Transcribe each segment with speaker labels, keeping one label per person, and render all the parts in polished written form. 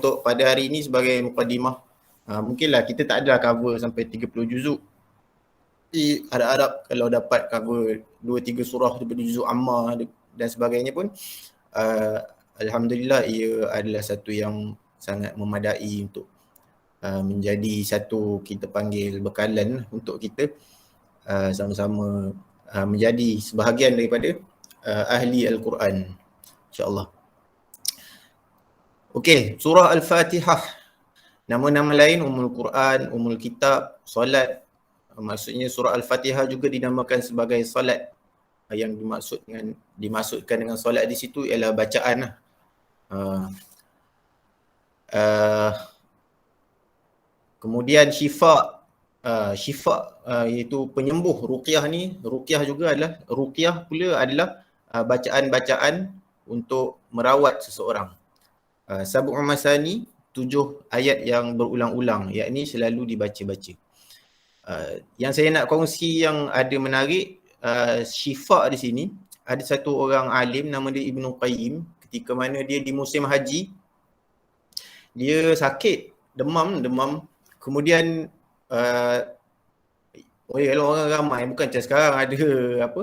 Speaker 1: untuk pada hari ini sebagai mukadimah, mungkinlah kita tak adalah cover sampai 30 juzuk. Harap-harap kalau dapat cover 2-3 surah daripada juzuk Amma dan sebagainya pun, alhamdulillah ia adalah satu yang sangat memadai untuk menjadi satu kita panggil bekalan untuk kita sama-sama menjadi sebahagian daripada ahli Al-Quran, insya-Allah. Okey, surah Al-Fatihah. Nama-nama lain Ummul Quran, Ummul Kitab, solat. Maksudnya surah Al-Fatihah juga dinamakan sebagai solat. Yang dimaksudkan dengan solat di situ ialah bacaan lah. Kemudian syifa, iaitu penyembuh. Ruqyah juga adalah, ruqyah pula adalah bacaan-bacaan untuk merawat seseorang. Sab'u masani, 7 ayat yang berulang-ulang, yakni selalu dibaca-baca. Yang saya nak kongsi yang ada menarik, syifa di sini, ada satu orang alim nama dia Ibnu Qayyim, ketika mana dia di musim haji, dia sakit, demam. Kemudian kalau orang ramai, bukan macam sekarang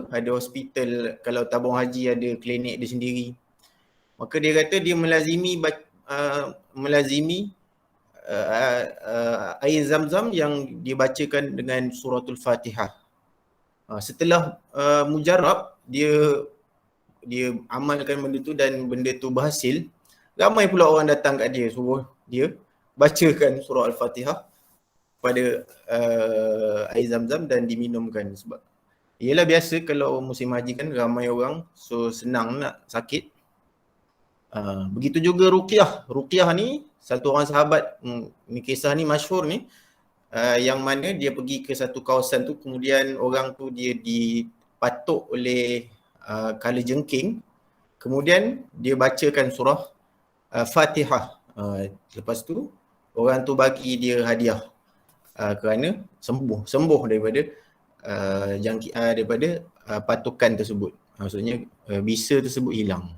Speaker 1: ada hospital, kalau tabung haji ada klinik dia sendiri. Maka dia kata dia melazimi air zam-zam yang dibacakan dengan suratul Fatihah. Setelah mujarab, dia amalkan benda tu dan benda tu berhasil. Ramai pula orang datang kat dia, suruh dia bacakan surah Al-Fatihah pada air zam-zam dan diminumkan. Sebab ialah biasa kalau musim haji kan ramai orang, so senang nak sakit. Begitu juga ruqyah. Ruqyah ni satu orang sahabat, ni kisah ni masyhur ni, yang mana dia pergi ke satu kawasan tu, kemudian orang tu dia dipatuk oleh kalajengking, kemudian dia bacakan surah Fatihah. Lepas tu orang tu bagi dia hadiah kerana sembuh daripada daripada patukan tersebut. Maksudnya bisa tersebut hilang.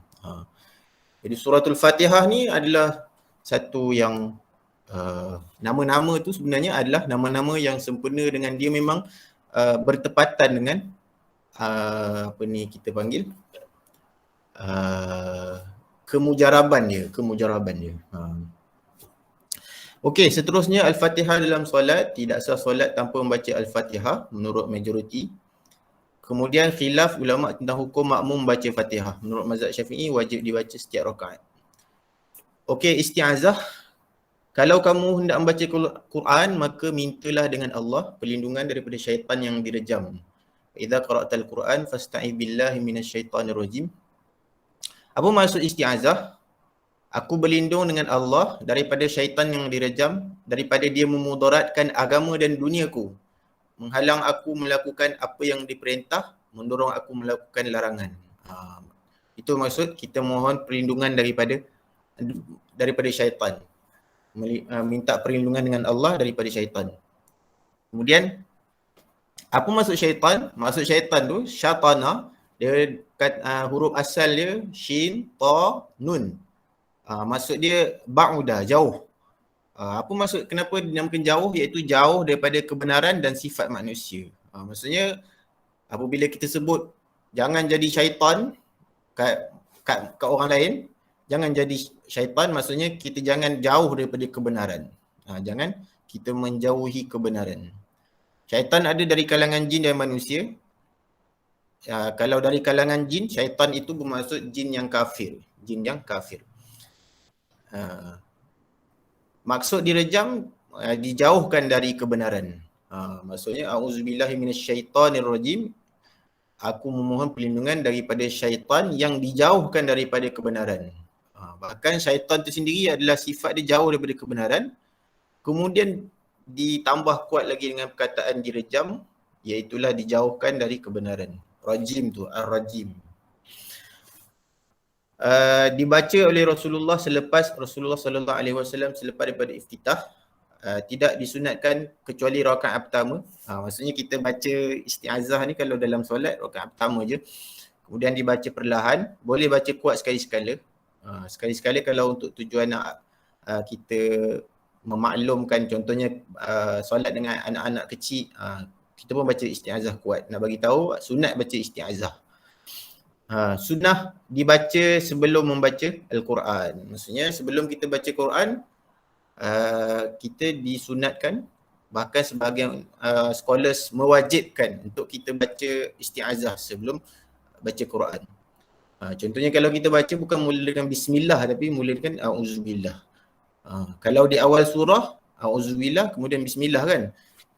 Speaker 1: Jadi suratul Fatihah ni adalah satu yang nama-nama tu sebenarnya adalah nama-nama yang sempurna dengan dia memang bertepatan dengan kita panggil kemujaraban dia. Okey, seterusnya Al-Fatihah dalam solat, tidak sah solat tanpa membaca Al-Fatihah menurut majoriti. Kemudian khilaf ulama tentang hukum makmum membaca Fatihah. Menurut mazhab Syafi'i wajib dibaca setiap rakaat. Okey, isti'azah. Kalau kamu hendak membaca Quran, maka mintalah dengan Allah perlindungan daripada syaitan yang direjam. Idza qara'tal Quran fasta'iz billahi minasyaitonir rajim. Apa maksud isti'azah? Aku berlindung dengan Allah daripada syaitan yang direjam, daripada dia memudaratkan agama dan duniaku, menghalang aku melakukan apa yang diperintah, mendorong aku melakukan larangan. Itu maksud kita mohon perlindungan daripada syaitan. Minta perlindungan dengan Allah daripada syaitan. Kemudian, apa maksud syaitan? Maksud syaitan tu, syatana, dia huruf asal dia shin, ta, nun. Maksud dia ba'udah, jauh. Apa maksud kenapa dinamakan jauh? Iaitu jauh daripada kebenaran dan sifat manusia. Maksudnya apabila kita sebut jangan jadi syaitan kat orang lain, jangan jadi syaitan, maksudnya kita jangan jauh daripada kebenaran. Jangan kita menjauhi kebenaran. Syaitan ada dari kalangan jin dan manusia. Kalau dari kalangan jin, syaitan itu bermaksud jin yang kafir. Maksud direjam, dijauhkan dari kebenaran. Maksudnya a'udzubillahi minasyaitonirrajim. Aku memohon perlindungan daripada syaitan yang dijauhkan daripada kebenaran. Bahkan syaitan itu sendiri adalah sifat dia jauh daripada kebenaran. Kemudian ditambah kuat lagi dengan perkataan direjam, iaitulah dijauhkan dari kebenaran. Rajim tu, ar-rajim. Dibaca oleh Rasulullah selepas Rasulullah sallallahu alaihi wasallam selepas daripada iftitah, tidak disunatkan kecuali rakaat pertama. Maksudnya kita baca isti'azah ni kalau dalam solat rakaat pertama je. Kemudian dibaca perlahan, boleh baca kuat sekali-sekala. Sekali-sekala kalau untuk tujuan nak kita memaklumkan, contohnya solat dengan anak-anak kecil, kita pun baca isti'azah kuat. Nak bagi tahu sunat baca isti'azah. Sunnah dibaca sebelum membaca Al-Quran. Maksudnya sebelum kita baca Quran, kita disunatkan, bahkan sebahagian scholars mewajibkan untuk kita baca isti'azah sebelum baca Quran. Contohnya kalau kita baca bukan mula dengan bismillah tapi mula dengan auzubillah. Kalau di awal surah auzubillah kemudian bismillah kan.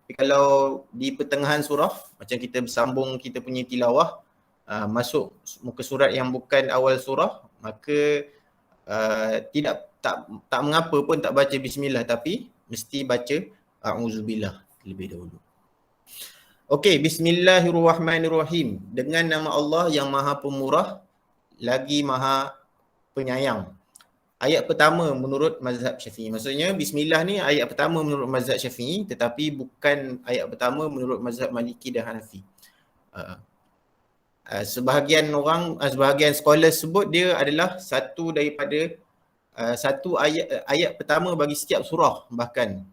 Speaker 1: Tapi kalau di pertengahan surah macam kita bersambung kita punya tilawah, masuk muka surat yang bukan awal surah, maka tak mengapa pun tak baca bismillah tapi mesti baca auzubillah terlebih dahulu. Okey, bismillahirrahmanirrahim. Dengan nama Allah yang Maha Pemurah lagi Maha Penyayang. Ayat pertama menurut mazhab Syafi'i. Maksudnya bismillah ni ayat pertama menurut mazhab Syafi'i tetapi bukan ayat pertama menurut mazhab Maliki dan Hanafi. Sebahagian scholar sebut dia adalah satu daripada satu ayat pertama bagi setiap surah bahkan.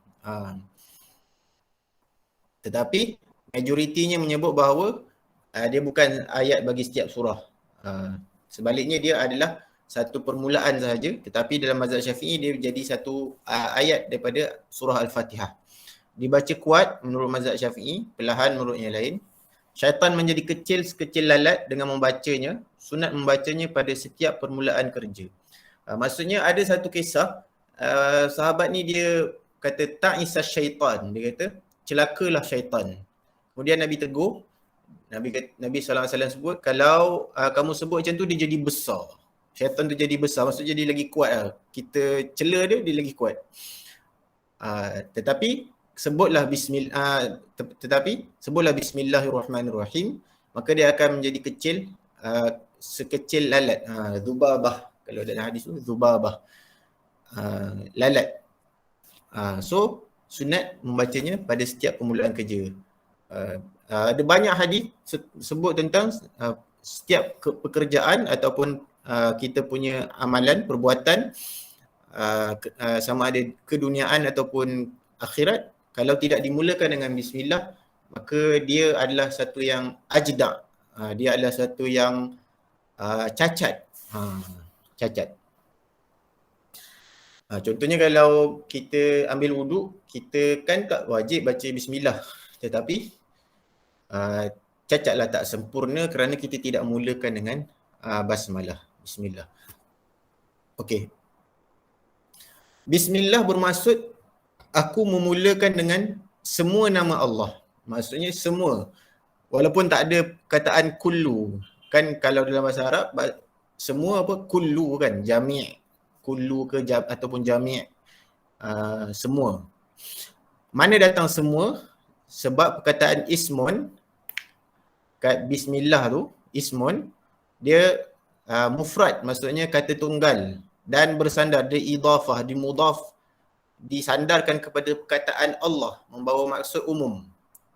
Speaker 1: Tetapi majoritinya menyebut bahawa dia bukan ayat bagi setiap surah. Sebaliknya dia adalah satu permulaan sahaja, tetapi dalam mazhab Syafi'i dia jadi satu ayat daripada surah Al-Fatihah. Dibaca kuat menurut mazhab Syafi'i, perlahan menurut yang lain. Syaitan menjadi kecil sekecil lalat dengan membacanya, sunat membacanya pada setiap permulaan kerja. Maksudnya ada satu kisah, sahabat ni dia kata ta'isa syaitan, dia kata celakalah syaitan. Kemudian Nabi tegur, Nabi SAW sebut, kalau kamu sebut macam tu dia jadi besar. Syaitan tu jadi besar, maksudnya dia lagi kuat lah. Kita cela dia lagi kuat. Tetapi sebutlah bismillahirrahmanirrahim, maka dia akan menjadi kecil, sekecil lalat. Dzubabah, kalau dalam hadis tu dzubabah, lalat. So sunat membacanya pada setiap permulaan kerja. Ada banyak hadis sebut tentang setiap pekerjaan ataupun kita punya amalan, perbuatan, sama ada keduniaan ataupun akhirat, kalau tidak dimulakan dengan bismillah, maka dia adalah satu yang ajda', dia adalah satu yang cacat. Cacat. Contohnya kalau kita ambil wuduk, kita kan tak wajib baca bismillah, tetapi cacatlah, tak sempurna kerana kita tidak mulakan dengan basmalah, bismillah. Okey. Bismillah bermaksud aku memulakan dengan semua nama Allah. Maksudnya semua. Walaupun tak ada kataan kullu. Kan kalau dalam bahasa Arab, semua apa? Kullu kan? Jami'. Kullu ke ataupun jami'. Semua. Mana datang semua? Sebab perkataan ismun, kat bismillah tu, ismun, dia mufrad, maksudnya kata tunggal. Dan bersandar, dia idafah, dimudaf, disandarkan kepada perkataan Allah, membawa maksud umum.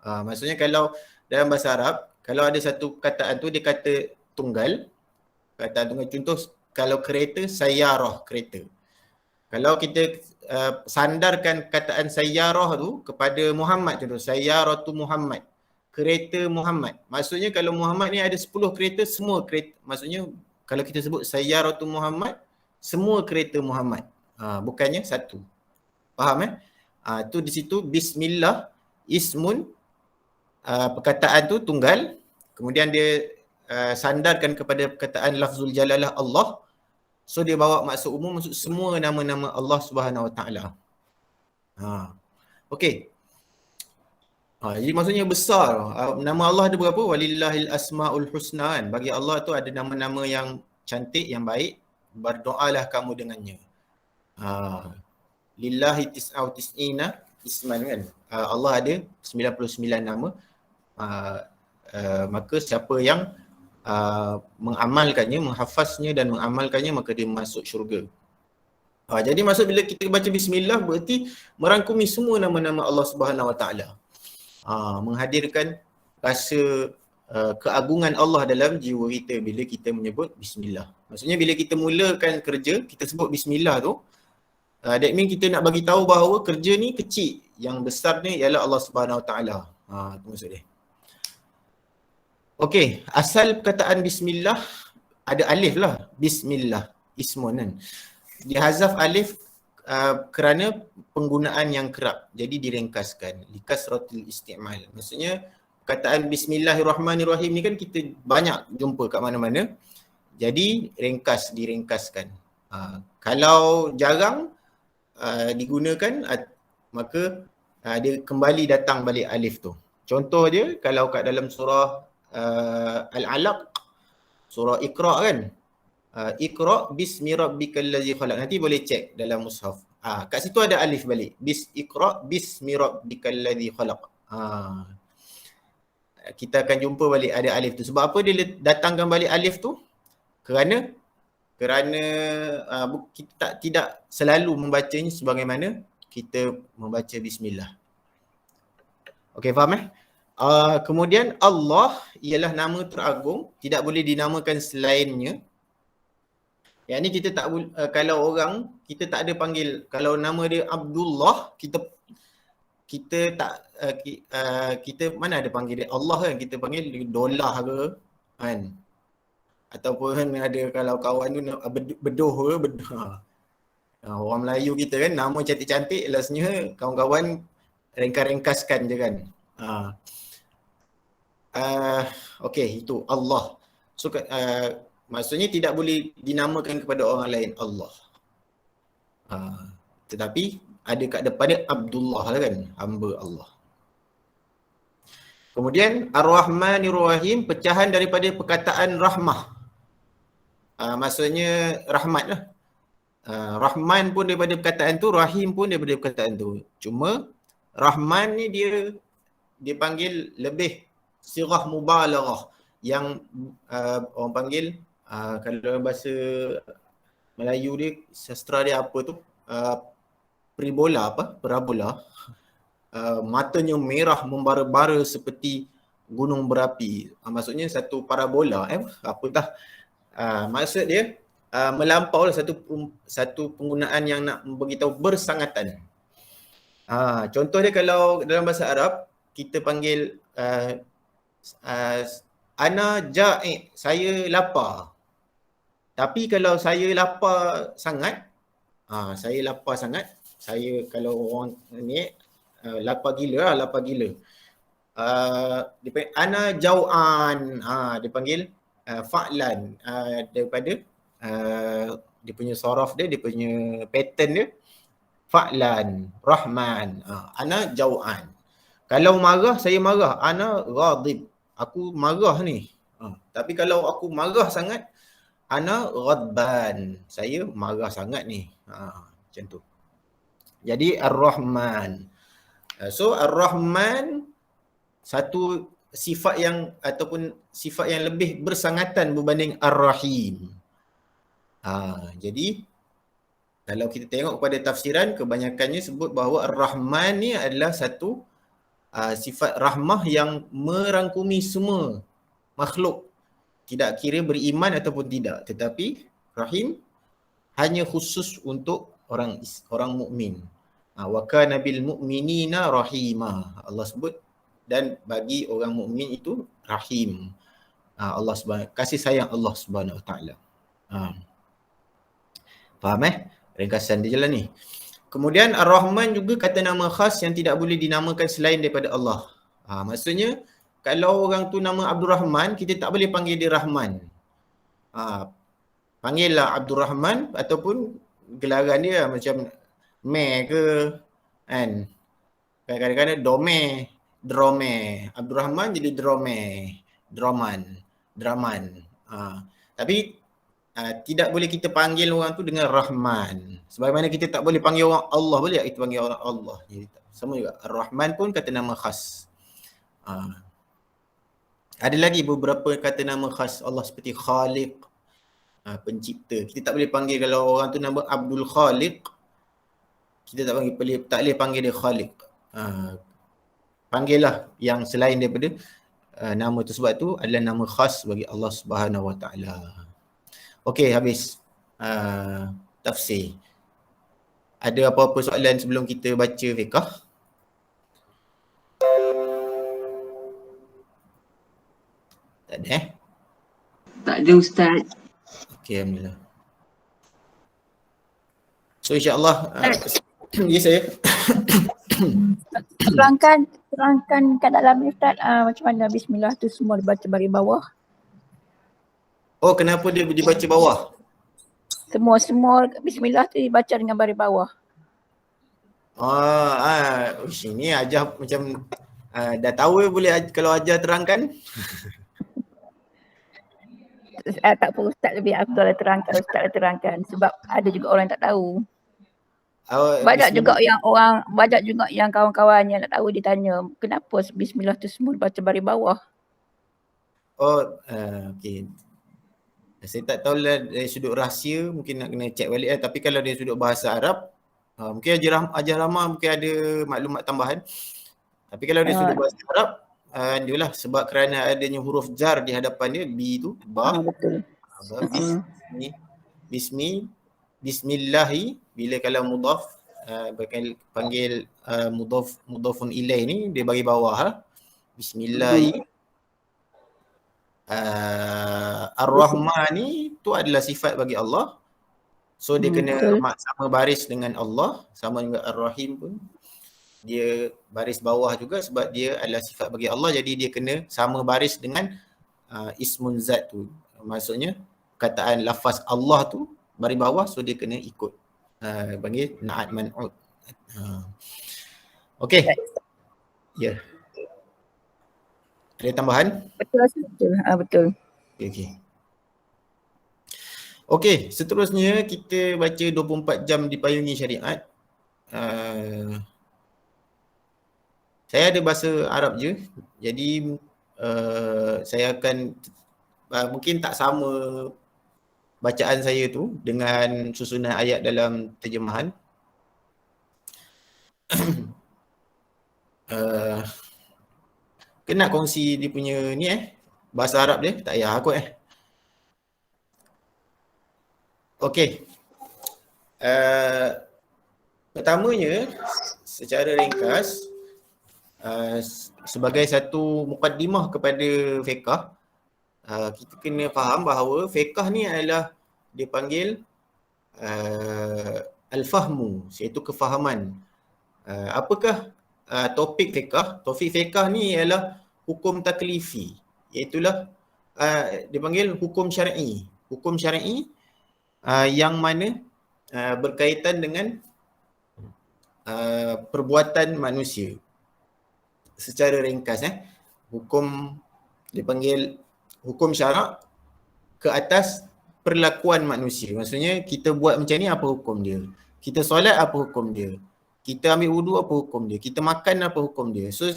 Speaker 1: Maksudnya kalau dalam bahasa Arab, kalau ada satu perkataan tu dia kata tunggal, perkataan tunggal, contoh kalau kereta, sayyarah, kereta. Kalau kita sandarkan perkataan sayyarah tu kepada Muhammad, contoh sayyaratu Muhammad, kereta Muhammad. Maksudnya kalau Muhammad ni ada 10 kereta, semua kereta, maksudnya kalau kita sebut sayyaratu Muhammad, semua kereta Muhammad. Bukannya satu. Faham tu di situ bismillah ismun, perkataan tu tunggal, kemudian dia sandarkan kepada perkataan lafzul jalalah Allah. So dia bawa maksud umum, maksud semua nama-nama Allah Subhanahu Wa Taala. Okey. Jadi maksudnya besar. Nama Allah ada berapa? Walillahil asmaul husna kan. Bagi Allah tu ada nama-nama yang cantik, yang baik. Berdoalah kamu dengannya. Lillahi tis'au tis'ina isman kan. Allah ada 99 nama. Maka siapa yang mengamalkannya, menghafaznya dan mengamalkannya, maka dia masuk syurga. Jadi maksud bila kita baca bismillah berarti merangkumi semua nama-nama Allah Subhanahu Wa Taala. Menghadirkan rasa keagungan Allah dalam jiwa kita bila kita menyebut bismillah. Maksudnya bila kita mulakan kerja, kita sebut bismillah tu, That mean kita nak bagi tahu bahawa kerja ni kecil. Yang besar ni ialah Allah Subhanahu Wa Taala. Itu maksud dia. Okey, asal perkataan bismillah ada alif lah. Bismillah, ismun kan. Dihazaf alif kerana penggunaan yang kerap. Jadi diringkaskan. Likasratil isti'mal. Maksudnya perkataan bismillahirrahmanirrahim ni kan kita banyak jumpa kat mana-mana. Jadi diringkaskan. Kalau jarang digunakan, maka dia kembali datang balik alif tu. Contoh dia kalau kat dalam surah Al-Alaq, surah Iqra kan. Iqra bismi rabbikal ladzi khalaq. Nanti boleh cek dalam mushaf. Kat situ ada alif balik. Iqra bismi rabbikal ladzi khalaq. Kita akan jumpa balik ada alif tu. Sebab apa dia datangkan balik alif tu? Kerana kita tidak selalu membacanya sebagaimana kita membaca bismillah. Okey, faham kemudian Allah ialah nama teragung, tidak boleh dinamakan selainnya. Yang ni kita tak kalau orang kita tak ada panggil, kalau nama dia Abdullah, kita tak kita mana ada panggil dia Allah kan, kita panggil Dolah ke kan, ataupun ada kalau kawan tu Bedoh ke Bedoh. Orang Melayu kita kan nama cantik-cantik, lastnya kawan-kawan ringkas-ringkaskan je kan. Okey, itu Allah. So maksudnya tidak boleh dinamakan kepada orang lain Allah. Tetapi ada kat depannya Abdullah lah kan, hamba Allah. Kemudian Ar-Rahmanir-Rahim, pecahan daripada perkataan rahmah. Maksudnya rahmat lah. Rahman pun daripada perkataan tu, Rahim pun daripada perkataan tu. Cuma Rahman ni dia panggil lebih sirah mubalaghah, yang orang panggil kalau dalam bahasa Melayu dia, sastra dia apa tu, parabola. Matanya merah membara-bara seperti gunung berapi. Maksudnya satu parabola maksud dia melampau satu penggunaan yang nak beritahu bersangatan. Contoh dia kalau dalam bahasa Arab kita panggil ana ja'i, saya lapar. Tapi kalau saya lapar sangat, saya kalau orang ni lapar gila. Dia panggil ana jau'an. Dia panggil fa'lan, daripada dia punya sorof dia punya pattern dia fa'lan, rahman. Ana jau'an. Kalau marah, saya marah. Ana ghadib. Aku marah ni. Tapi kalau aku marah sangat, ana ghadban. Saya marah sangat ni. Macam tu. Jadi Ar-Rahman. So Ar-Rahman satu sifat yang ataupun sifat yang lebih bersangatan berbanding Ar-Rahim. Jadi kalau kita tengok kepada tafsiran, kebanyakannya sebut bahawa Ar-Rahman ni adalah satu sifat rahmah yang merangkumi semua makhluk, tidak kira beriman ataupun tidak. Tetapi Rahim hanya khusus untuk orang mukmin. Wa kana bil mu'minina rahima. Allah sebut, dan bagi orang mukmin itu rahim. Allah Subhanahu, kasih sayang Allah Subhanahu Wa Taala. Faham ringkasan dia jalan ni. Kemudian Ar-Rahman juga kata nama khas yang tidak boleh dinamakan selain daripada Allah. Maksudnya kalau orang tu nama Abdul Rahman, kita tak boleh panggil dia Rahman. Panggillah Abdul Rahman, ataupun gelaran dia macam Me ke kan. Kadang-kadang Drome. Abdul Rahman jadi Draman. Tapi tidak boleh kita panggil orang tu dengan Rahman. Sebagaimana kita tak boleh panggil orang Allah, boleh tak kita panggil orang Allah? Sama juga. Ar-Rahman pun kata nama khas. Ada lagi beberapa kata nama khas Allah seperti Khaliq, pencipta. Kita tak boleh panggil, kalau orang tu nama Abdul Khaliq, kita tak boleh panggil dia Khaliq. Panggillah yang selain daripada nama tersebut tu adalah nama khas bagi Allah Subhanahu Wa Taala. Okey, habis tafsir. Ada apa-apa soalan sebelum kita baca fiqh? Tak ada
Speaker 2: Tak ada Ustaz.
Speaker 1: Okey, alhamdulillah. So insya-Allah ya saya.
Speaker 3: Terangkan kat dalam ni Ustaz, macam mana bismillah tu semua dibaca baris bawah.
Speaker 1: Oh, kenapa dia dibaca bawah?
Speaker 3: Semua bismillah tu dibaca dengan baris bawah.
Speaker 1: Ini ajar macam dah tahu boleh kalau ajar terangkan.
Speaker 3: Tak apa Ustaz lebih afdal terangkan sebab ada juga orang yang tak tahu. Banyak juga yang kawan-kawannya nak tahu, dia tanya kenapa bismillah tu semua dibaca baris bawah.
Speaker 1: Okey. Saya tak tahu lah dari sudut rahsia, mungkin nak kena check balik lah. Tapi kalau dari sudut bahasa Arab, mungkin Ajar Rahmah mungkin ada maklumat tambahan. Tapi kalau dari sudut bahasa Arab, dia lah sebab kerana adanya huruf jar di hadapan dia, bi tu, ba.
Speaker 3: Betul.
Speaker 1: Bismillahi, bila kalau mudhaf, panggil mudhafun ilaih ni, dia bagi bawah. Bismillahi. Ar-Rahman ni tu adalah sifat bagi Allah. So dia kena sama baris dengan Allah, sama dengan Ar-Rahim pun. Dia baris bawah juga sebab dia adalah sifat bagi Allah, jadi dia kena sama baris dengan ismun zat tu. Maksudnya kataan lafaz Allah tu baris bawah, so dia kena ikut panggil na'at man'ud. Okey. Ya. Ada tambahan?
Speaker 3: Betul.
Speaker 1: Okey, seterusnya kita baca 24 jam dipayungi syariat. Saya ada bahasa Arab je. Jadi saya akan mungkin tak sama bacaan saya tu dengan susunan ayat dalam terjemahan. Kena kongsi dia punya ni bahasa Arab dia, tak payah aku Okey. Pertamanya secara ringkas sebagai satu mukaddimah kepada fiqh, kita kena faham bahawa fiqh ni adalah dipanggil al-fahmu, iaitu kefahaman. Apakah topik fiqh? Topik fiqh ni ialah hukum taklifi, iaitulah dipanggil hukum syar'i. Hukum syar'i yang mana berkaitan dengan perbuatan manusia. Secara ringkas hukum dipanggil hukum syarak ke atas perlakuan manusia. Maksudnya kita buat macam ni, apa hukum dia? Kita solat, apa hukum dia? Kita ambil wudu, apa hukum dia? Kita makan, apa hukum dia? So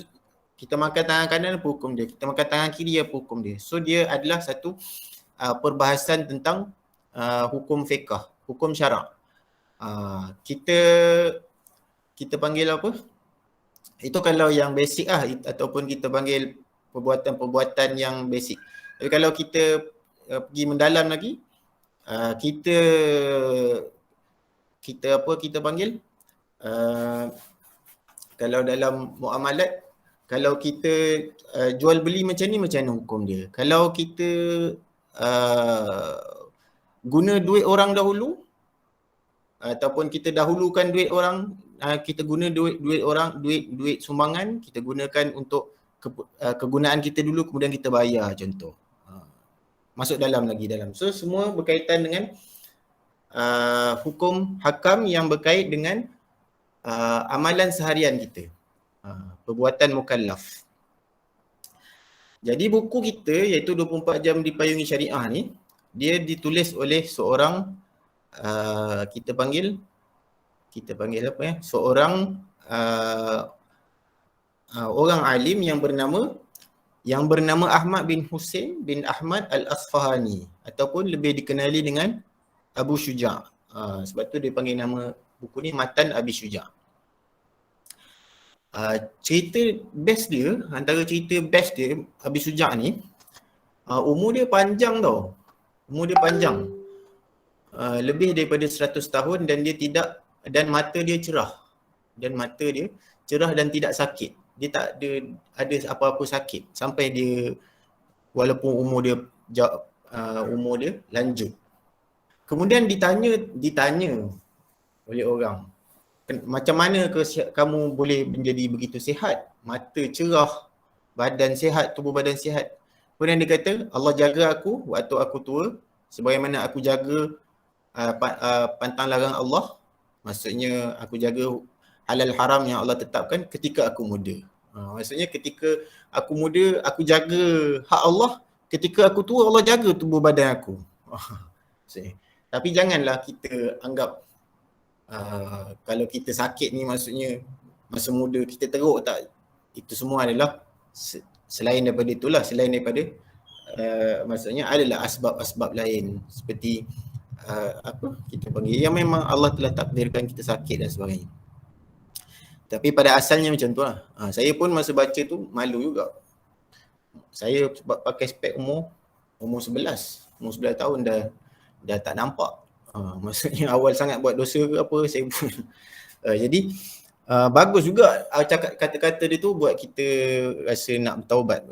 Speaker 1: kita makan tangan kanan, apa hukum dia? Kita makan tangan kiri, apa hukum dia? So dia adalah satu perbahasan tentang hukum fiqh, hukum syarak. Kita panggil apa? Itu kalau yang basic ataupun kita panggil perbuatan-perbuatan yang basic. Tapi kalau kita pergi mendalam lagi, kita panggil kalau dalam muamalat, kalau kita jual beli macam ni, macam mana hukum dia? Kalau kita guna duit orang dahulu, ataupun kita dahulukan duit orang, kita guna duit orang, duit sumbangan, kita gunakan untuk kegunaan kita dulu, kemudian kita bayar, contoh. Masuk dalam. So semua berkaitan dengan hukum hakam yang berkait dengan amalan seharian kita, perbuatan mukallaf. Jadi buku kita iaitu 24 jam dipayungi syariah ni, dia ditulis oleh seorang kita panggil apa seorang orang alim yang bernama Ahmad bin Hussein bin Ahmad Al-Asfahani, ataupun lebih dikenali dengan Abu Syuja'. Sebab tu dia panggil nama buku ni Matan Abi Syuja'. Cerita best dia, antara cerita best dia, Abi Syuja' ni, umur dia panjang tau. Umur dia panjang. Lebih daripada 100 tahun, dan dia tidak dan mata dia cerah. Dan tidak sakit. Dia tak ada apa-apa sakit sampai dia walaupun umur dia lanjut. Kemudian ditanya oleh orang, macam mana kamu boleh menjadi begitu sihat? Mata cerah, badan sihat, tubuh badan sihat. Kemudian dia kata, Allah jaga aku waktu aku tua sebagaimana aku jaga pantang larang Allah. Maksudnya aku jaga halal haram yang Allah tetapkan ketika aku muda. Maksudnya ketika aku muda, aku jaga hak Allah. Ketika aku tua, Allah jaga tubuh badan aku. Tapi janganlah kita anggap kalau kita sakit ni maksudnya masa muda kita teruk tak. Itu semua adalah selain daripada itulah, selain daripada maksudnya adalah asbab-asbab lain seperti apa kita panggil yang memang Allah telah takdirkan kita sakit dan sebagainya. Tapi pada asalnya macam tu lah. Saya pun masa baca tu malu juga. Saya sebab pakai spek umur 11 tahun dah tak nampak. Maksudnya awal sangat buat dosa ke apa saya pun. Jadi bagus juga cakap kata-kata dia tu buat kita rasa nak bertaubat.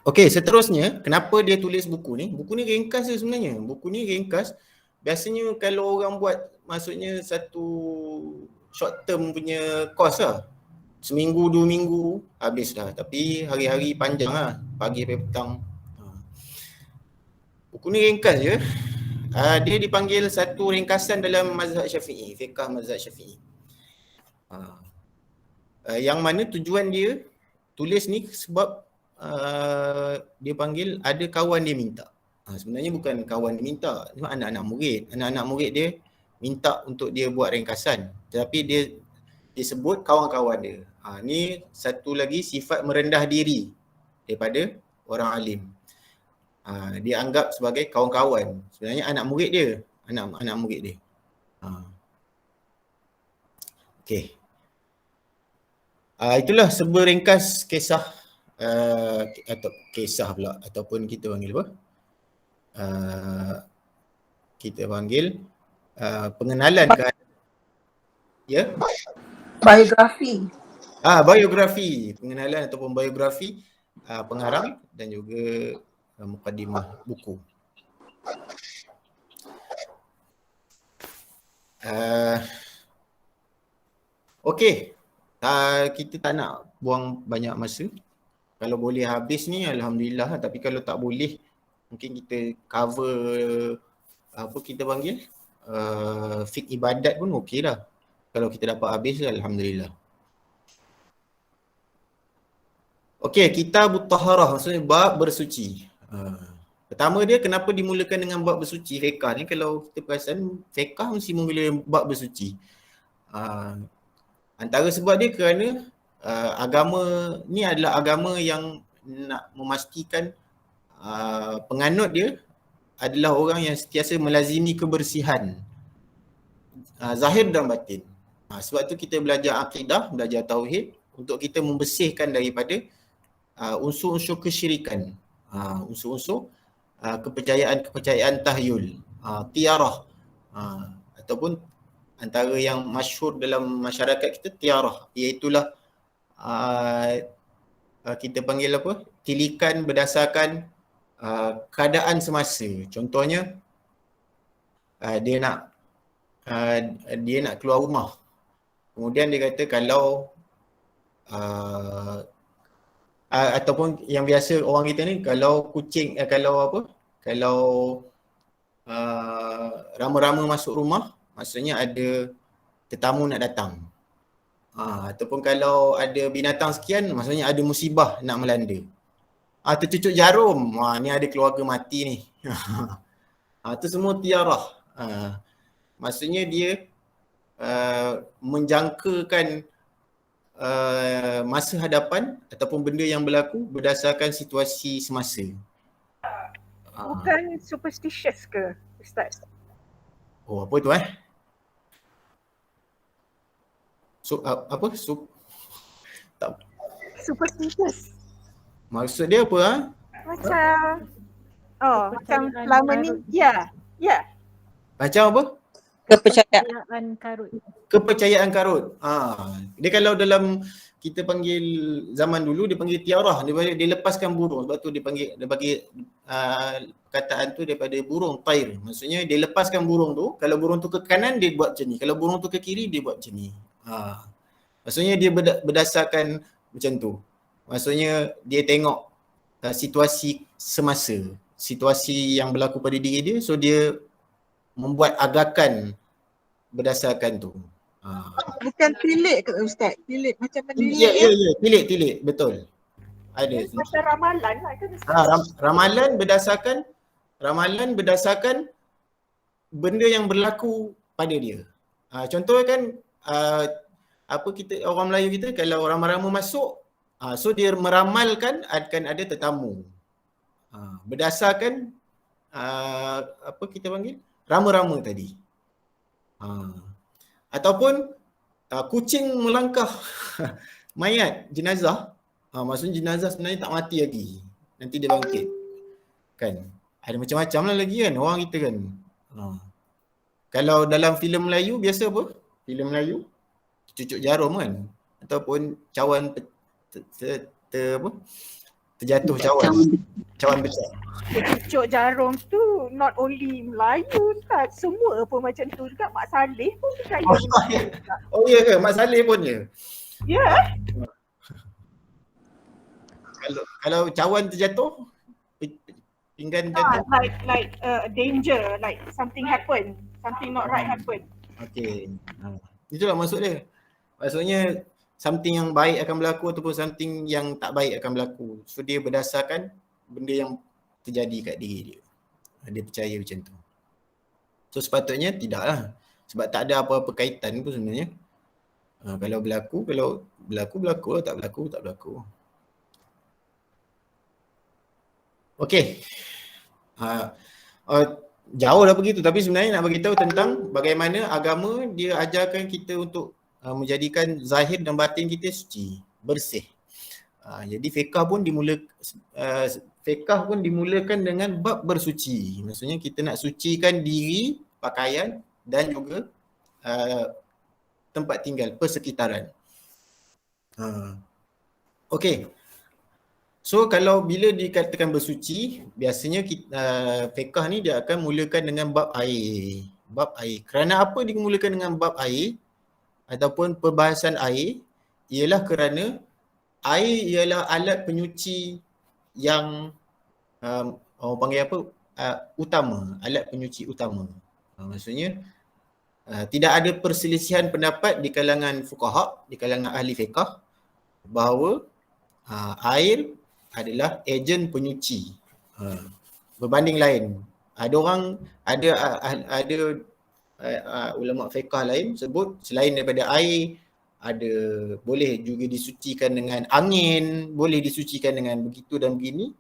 Speaker 1: Okey, seterusnya kenapa dia tulis buku ni? Buku ni ringkas je sebenarnya. Buku ni ringkas. Biasanya kalau orang buat maksudnya satu short term punya course lah. Seminggu, 2 minggu habis dah. Tapi hari-hari panjang lah. Pagi sampai petang. Buku ni ringkas je. Dia dipanggil satu ringkasan dalam mazhab Syafi'i. Fiqh mazhab Syafi'i. Yang mana tujuan dia tulis ni sebab dia panggil ada kawan dia minta. Sebenarnya bukan kawan dia minta. Cuma anak-anak murid. Anak-anak murid dia minta untuk dia buat ringkasan. Tetapi dia sebut kawan-kawan dia. Ni satu lagi sifat merendah diri daripada orang alim. Dia anggap sebagai kawan-kawan. Sebenarnya anak murid dia. Anak murid dia. Okey. Itulah seberingkas kisah atau kisah pula ataupun kita panggil apa? Kita panggil pengenalan ke ya?
Speaker 4: Biografi.
Speaker 1: Biografi, pengenalan ataupun biografi pengarang dan juga mukadimah buku. Okey. Kita tak nak buang banyak masa. Kalau boleh habis ni alhamdulillah, tapi kalau tak boleh mungkin kita cover apa kita panggil fiqh ibadat pun okey lah. Kalau kita dapat habis alhamdulillah. Okey, kitab taharah maksudnya bab bersuci. Pertama dia kenapa dimulakan dengan bab bersuci? Fiqh ni kalau kita perasan fiqh mesti memulai bab bersuci. Antara sebab dia kerana agama ni adalah agama yang nak memastikan penganut dia adalah orang yang sentiasa melazimi kebersihan zahir dan batin. Sebab tu kita belajar akidah, belajar tauhid untuk kita membersihkan daripada unsur-unsur kesyirikan, unsur-unsur kepercayaan tahyul, tiarah, ataupun antara yang masyhur dalam masyarakat kita tiarah, iaitulah kita panggil apa? Tilikan berdasarkan keadaan semasa. Contohnya dia nak keluar rumah. Kemudian dia kata kalau ataupun yang biasa orang kita ni kalau kucing kalau rama-rama masuk rumah maksudnya ada tetamu nak datang. Ataupun kalau ada binatang sekian maksudnya ada musibah nak melanda. Tercucuk jarum, ni ada keluarga mati ni. Itu semua tiarah. Maksudnya dia menjangkakan masa hadapan ataupun benda yang berlaku berdasarkan situasi semasa.
Speaker 4: Bukan superstitious ke, Ustaz?
Speaker 1: Oh, apa tu tak.
Speaker 4: Superstitious.
Speaker 1: Maksud dia apa
Speaker 4: Macam macam selama ni ya.
Speaker 1: Macam apa?
Speaker 4: Kepercayaan karut.
Speaker 1: Kepercayaan karut. Dia kalau dalam kita panggil zaman dulu dia panggil tiarah, dia lepaskan burung, sebab tu dia bagi perkataan tu daripada burung tair. Maksudnya dia lepaskan burung tu, kalau burung tu ke kanan dia buat macam ni, kalau burung tu ke kiri dia buat macam ni. Maksudnya dia berdasarkan macam tu. Maksudnya dia tengok situasi semasa, situasi yang berlaku pada diri dia, so dia membuat agakan berdasarkan tu.
Speaker 5: Bukan tilik ke Ustaz? Tilik macam menilik.
Speaker 1: Ya, tilik, betul. Ada.
Speaker 4: Macam ramalan lah kan?
Speaker 1: Ramalan berdasarkan benda yang berlaku pada dia. Contoh kan orang Melayu kita kalau rama-rama masuk, so dia meramalkan akan ada tetamu. Berdasarkan kita panggil rama-rama tadi. Ataupun kucing melangkah mayat jenazah, maksudnya jenazah sebenarnya tak mati lagi, nanti dia bangkit kan. Ada macam-macam lah lagi kan orang kita kan. Kalau dalam filem Melayu biasa apa? Filem Melayu cucuk jarum kan, ataupun cawan terjatuh cawan besar.
Speaker 4: Cucuk jarum tu not only Melayu kan, semua pun macam tu juga. Mak Saleh pun percaya.
Speaker 1: Oh ya ke? Mak Saleh pun ya?
Speaker 4: Ya.
Speaker 1: Kalau cawan terjatuh, pinggan jatuh.
Speaker 4: Like danger, like something happen, something not right happen.
Speaker 1: Okay. Itulah maksud dia. Maksudnya something yang baik akan berlaku ataupun something yang tak baik akan berlaku. So dia berdasarkan benda yang terjadi kat diri dia. Dia percaya macam tu. So sepatutnya tidaklah. Sebab tak ada apa-apa kaitan pun sebenarnya. Kalau berlaku lah, tak berlaku. Okey. Jauh dah begitu, tapi sebenarnya nak bagi tahu tentang bagaimana agama dia ajarkan kita untuk menjadikan zahir dan batin kita suci, bersih. Jadi fiqh pun dimulakan dengan bab bersuci. Maksudnya kita nak sucikan diri, pakaian dan juga tempat tinggal, persekitaran. Okey. So kalau bila dikatakan bersuci, biasanya fiqh ni dia akan mulakan dengan bab air. Bab air. Kerana apa dimulakan dengan bab air ataupun perbahasan air? Ialah kerana air ialah alat penyuci yang orang panggil apa? Utama, alat penyuci utama. Maksudnya tidak ada perselisihan pendapat di kalangan fuqaha, di kalangan ahli fiqh bahawa air adalah ejen penyuci berbanding lain. Ada ulama fiqh lain sebut selain daripada air, ada boleh juga disucikan dengan angin, boleh disucikan dengan begitu dan begini.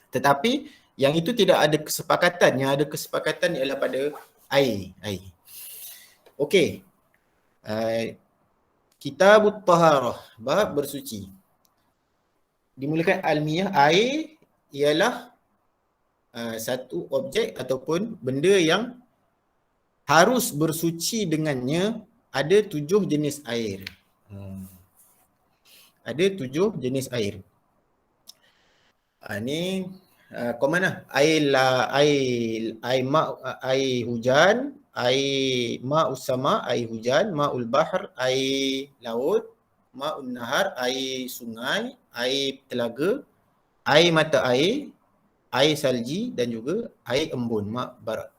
Speaker 1: Tetapi yang itu tidak ada kesepakatan. Yang ada kesepakatan ialah pada air. Okey. Kitabut Taharah, bab bersuci. Dimulakan almiah, air ialah satu objek ataupun benda yang harus bersuci dengannya. Ada 7 jenis air. Ada 7 jenis air. Ni mana? Air hujan, air ma'us sama, air hujan, ma'ul bahr, air laut, ma'un nahar, air sungai, air telaga, air mata air salji dan juga air embun, ma' barat.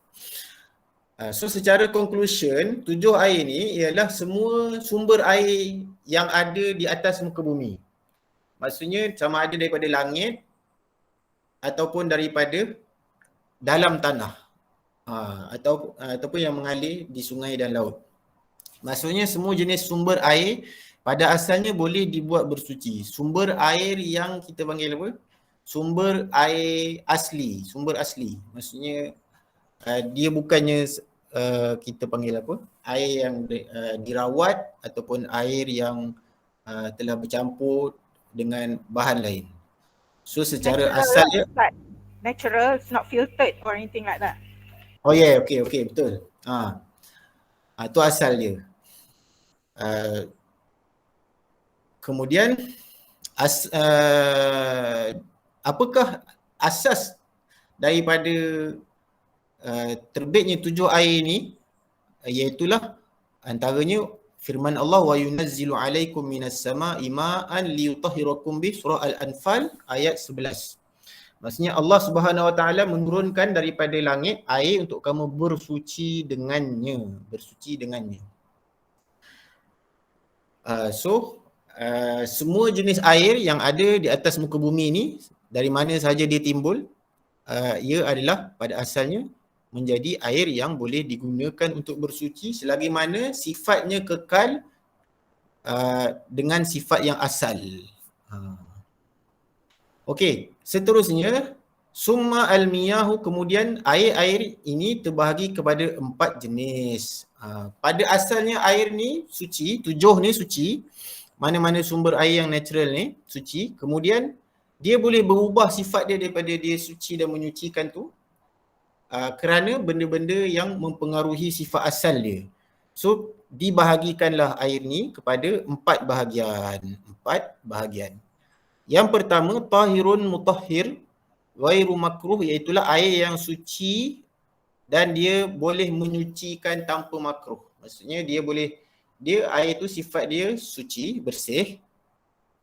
Speaker 1: So secara conclusion, 7 air ni ialah semua sumber air yang ada di atas muka bumi. Maksudnya sama ada daripada langit ataupun daripada dalam tanah. Ataupun yang mengalir di sungai dan laut. Maksudnya semua jenis sumber air pada asalnya boleh dibuat bersuci. Sumber air yang kita panggil apa? Sumber air asli, sumber asli. Maksudnya dia bukannya kita panggil apa? Air yang dirawat ataupun air yang telah bercampur dengan bahan lain. So secara asalnya
Speaker 4: natural, it's not filtered or anything like that.
Speaker 1: Oh yeah, okay, betul. Itu asal dia. Kemudian apakah asas daripada terbitnya 7 air ni? Iaitulah antaranya firman Allah, wa yunazzilu alaikum minas sama'i ma'an liyutahhirakum bih, surah Al-Anfal ayat 11. Maksudnya Allah Subhanahu Wa Taala menurunkan daripada langit air untuk kamu bersuci dengannya, semua jenis air yang ada di atas muka bumi ni, dari mana sahaja dia timbul, ia adalah pada asalnya menjadi air yang boleh digunakan untuk bersuci selagi mana sifatnya kekal dengan sifat yang asal. Okey, seterusnya summa al-miyahu, kemudian air-air ini terbahagi kepada 4 jenis. Pada asalnya air ni suci, 7 ni suci, mana-mana sumber air yang natural ni suci. Kemudian dia boleh berubah sifat dia daripada dia suci dan menyucikan tu kerana benda-benda yang mempengaruhi sifat asal dia. So dibahagikanlah air ni kepada 4 bahagian. Yang pertama, tahirun mutahhir ghairu makruh, iaitulah air yang suci dan dia boleh menyucikan tanpa makruh. Maksudnya air tu sifat dia suci, bersih.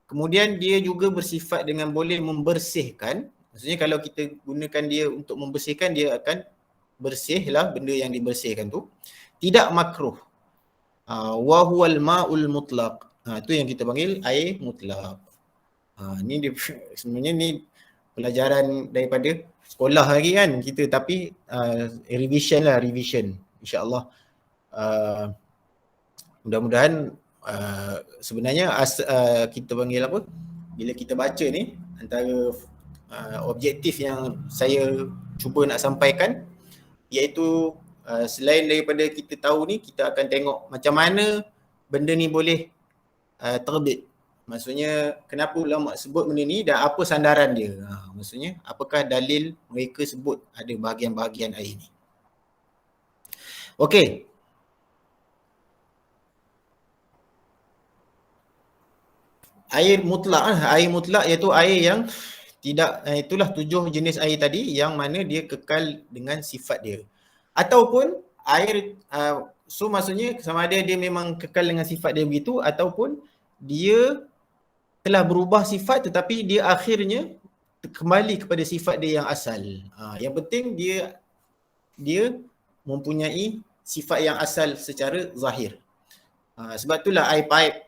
Speaker 1: Kemudian dia juga bersifat dengan boleh membersihkan. Maksudnya kalau kita gunakan dia untuk membersihkan, dia akan bersihlah benda yang dibersihkan tu. Tidak makruh. Wa huwal ma'ul mutlaq. Itu yang kita panggil air mutlaq. Ni dia, sebenarnya ni pelajaran daripada sekolah lagi kan kita, tapi revision insya-Allah. Mudah-mudahan sebenarnya kita panggil apa, bila kita baca ni, antara objektif yang saya cuba nak sampaikan iaitu selain daripada kita tahu ni, kita akan tengok macam mana benda ni boleh terbit. Maksudnya kenapa ulama sebut benda ni dan apa sandaran dia. Maksudnya apakah dalil mereka sebut ada bahagian-bahagian air ni. Okey. Air mutlak iaitu air yang tidak, itulah 7 jenis air tadi yang mana dia kekal dengan sifat dia. Ataupun air, so maksudnya sama ada dia memang kekal dengan sifat dia begitu ataupun dia telah berubah sifat tetapi dia akhirnya kembali kepada sifat dia yang asal. Yang penting dia mempunyai sifat yang asal secara zahir. Sebab itulah air paip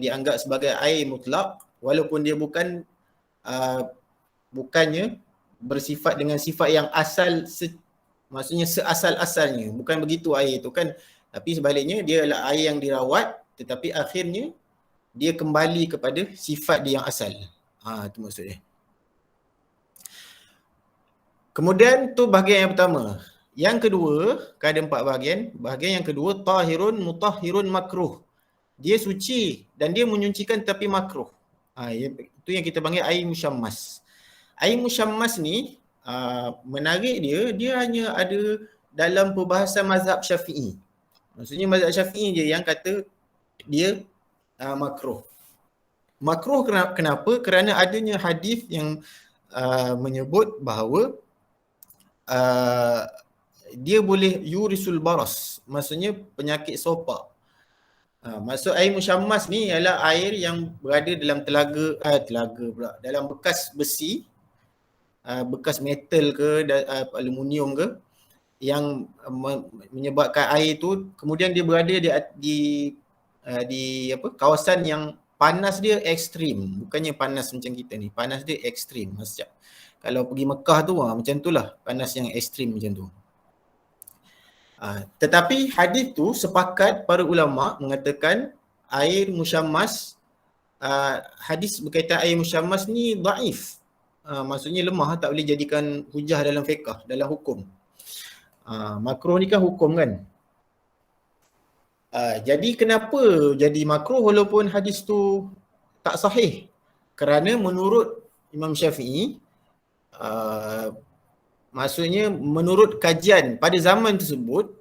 Speaker 1: dianggap sebagai air mutlak walaupun dia bukannya bersifat dengan sifat yang asal, maksudnya seasal-asalnya. Bukan begitu air itu kan. Tapi sebaliknya dia adalah air yang dirawat tetapi akhirnya dia kembali kepada sifat dia yang asal. Itu maksudnya. Kemudian tu bahagian yang pertama. Yang kedua, kan ada 4 bahagian. Bahagian yang kedua, tahirun mutahhirun makruh. Dia suci dan dia menyucikan tapi makruh. Itu yang kita panggil air musyammas. Air musyammas ni menarik dia hanya ada dalam perbahasan mazhab Syafi'i. Maksudnya mazhab Syafi'i je yang kata dia makruh. Makruh kenapa? Kerana adanya hadis yang menyebut bahawa dia boleh yurisul baras, maksudnya penyakit sopak. Maksud air musyammas ni ialah air yang berada dalam telaga pula, dalam bekas besi, bekas metal ke aluminium ke, yang menyebabkan air tu kemudian dia berada di kawasan yang panas dia ekstrim. Bukannya panas macam kita ni, panas dia ekstrim. Macam kalau pergi Mekah tu macam itulah, panas yang ekstrim macam tu. Tetapi hadis tu sepakat para ulama mengatakan air musyammas, hadis berkaitan air musyammas ni dhaif. Maksudnya lemah, tak boleh jadikan hujah dalam fiqh, dalam hukum. Makruh ni kan hukum kan. Jadi kenapa jadi makruh walaupun hadis tu tak sahih? Kerana menurut Imam Syafi'i, maksudnya menurut kajian pada zaman tersebut,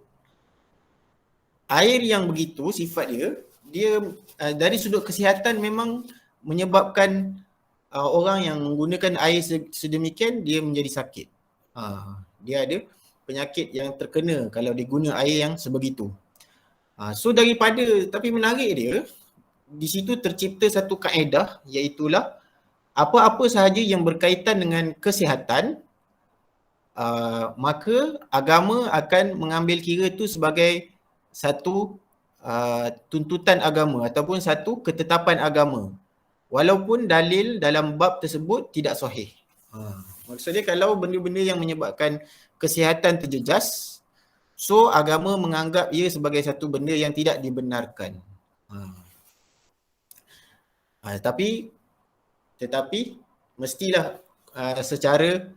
Speaker 1: air yang begitu sifat dia dari sudut kesihatan memang menyebabkan orang yang menggunakan air sedemikian dia menjadi sakit. Dia ada penyakit yang terkena kalau diguna air yang sebegitu. So tapi menarik dia, di situ tercipta satu kaedah, iaitulah apa-apa sahaja yang berkaitan dengan kesihatan, maka agama akan mengambil kira itu sebagai satu tuntutan agama ataupun satu ketetapan agama. Walaupun dalil dalam bab tersebut tidak sahih. Maksudnya kalau benda-benda yang menyebabkan kesihatan terjejas, so agama menganggap ia sebagai satu benda yang tidak dibenarkan. Tetapi mestilah secara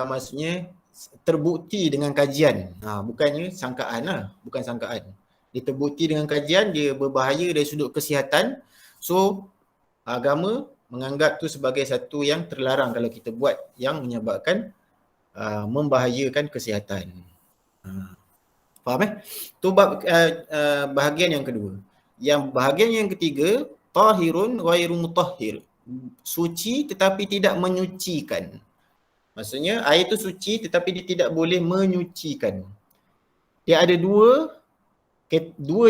Speaker 1: maksudnya terbukti dengan kajian. Bukannya sangkaan lah, bukan sangkaan. Dia terbukti dengan kajian, dia berbahaya dari sudut kesihatan. So agama menganggap tu sebagai satu yang terlarang kalau kita buat yang menyebabkan membahayakan kesihatan. Faham Tu bahagian yang kedua. Yang bahagian yang ketiga, tahirun ghairu mutahhir. Suci tetapi tidak menyucikan. Maksudnya air itu suci tetapi dia tidak boleh menyucikan. Dia ada dua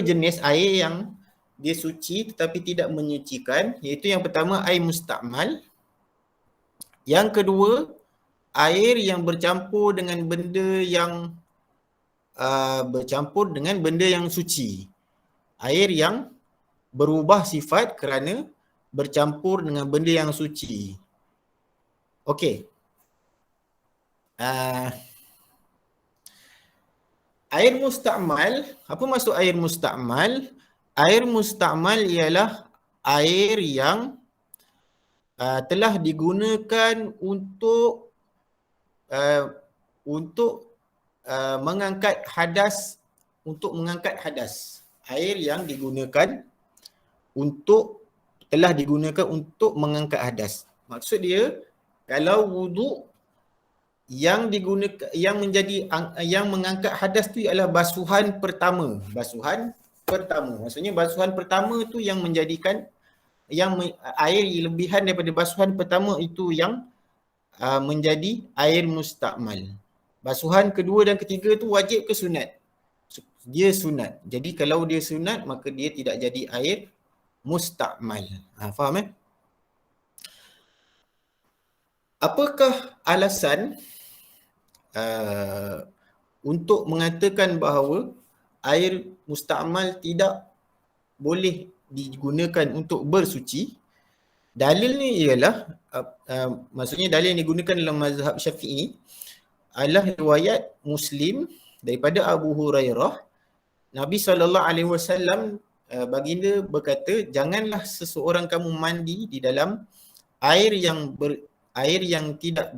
Speaker 1: jenis air yang dia suci tetapi tidak menyucikan, iaitu yang pertama air mustakmal. Yang kedua, air yang bercampur dengan benda yang suci. Air yang berubah sifat kerana bercampur dengan benda yang suci. Okey. Air mustakmal, apa maksud air mustakmal? Air mustakmal ialah air yang telah digunakan untuk mengangkat hadas, Air yang telah digunakan untuk mengangkat hadas. Maksud dia, kalau wuduk yang mengangkat hadas tu ialah basuhan pertama. Maksudnya basuhan pertama tu yang menjadikan air lebihan daripada basuhan pertama itu yang menjadi air mustakmal. Basuhan kedua dan ketiga tu wajib ke sunat? Dia sunat. Jadi kalau dia sunat maka dia tidak jadi air mustakmal. Faham Apakah alasan untuk mengatakan bahawa air mustakmal tidak boleh digunakan untuk bersuci? Dalil ni ialah, maksudnya dalil yang digunakan dalam mazhab Syafi'i adalah riwayat Muslim daripada Abu Hurairah. Nabi SAW baginda berkata, janganlah seseorang kamu mandi di dalam air yang tidak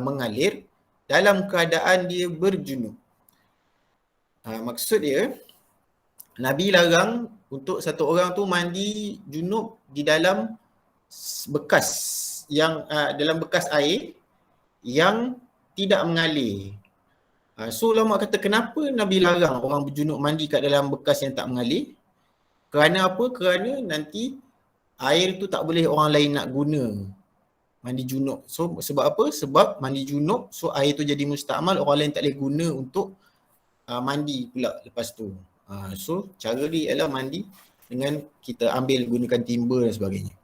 Speaker 1: mengalir dalam keadaan dia berjunub. Maksud dia, Nabi larang untuk satu orang tu mandi junub di dalam bekas air yang tidak mengalir. So ulama kata, kenapa Nabi larang orang berjunub mandi kat dalam bekas yang tak mengalir? Kerana apa? Kerana nanti air tu tak boleh orang lain nak guna. Mandi junub. So sebab apa? Sebab mandi junub, so air tu jadi mustakmal, orang lain tak boleh guna untuk mandi pula lepas tu. So cara dia ialah mandi dengan kita ambil gunakan timba dan sebagainya.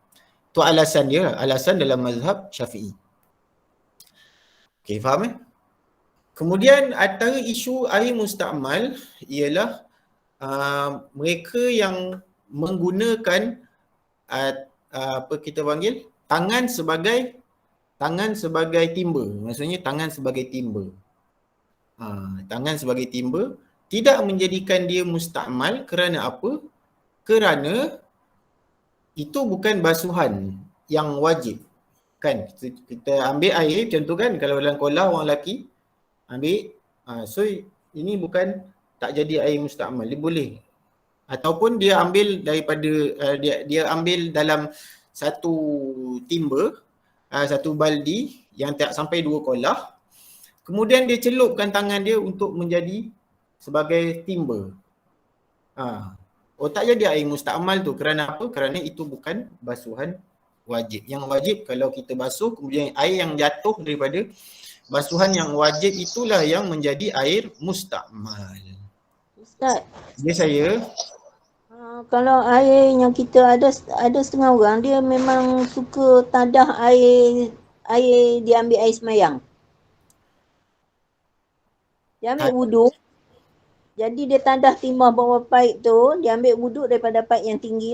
Speaker 1: Tu alasan dia, alasan dalam mazhab Syafi'i. Okay, faham Kemudian antara isu air mustakmal ialah mereka yang menggunakan apa kita panggil tangan sebagai timba. Maksudnya tangan sebagai timba. Tangan sebagai timba tidak menjadikan dia mustakmal. Kerana apa? Kerana itu bukan basuhan yang wajib. Kan kita ambil air contoh kan, kalau dalam kolah orang lelaki ambil, so ini bukan tak jadi air mustakmal, dia boleh. Ataupun dia ambil daripada dia ambil dalam satu timba, satu baldi yang tak sampai 2 kolah, kemudian dia celupkan tangan dia untuk menjadi sebagai timba. Tak jadi air mustakmal tu. Kerana apa? Kerana itu bukan basuhan wajib. Yang wajib kalau kita basuh, kemudian air yang jatuh daripada basuhan yang wajib itulah yang menjadi air mustakmal.
Speaker 6: Ustaz,
Speaker 1: Ya saya.
Speaker 6: kalau air yang kita ada setengah orang dia memang suka tadah air dia ambil air semayang. Dia ambil wuduk. Jadi dia tadah timah bawah paip tu, dia ambil wuduk daripada paip yang tinggi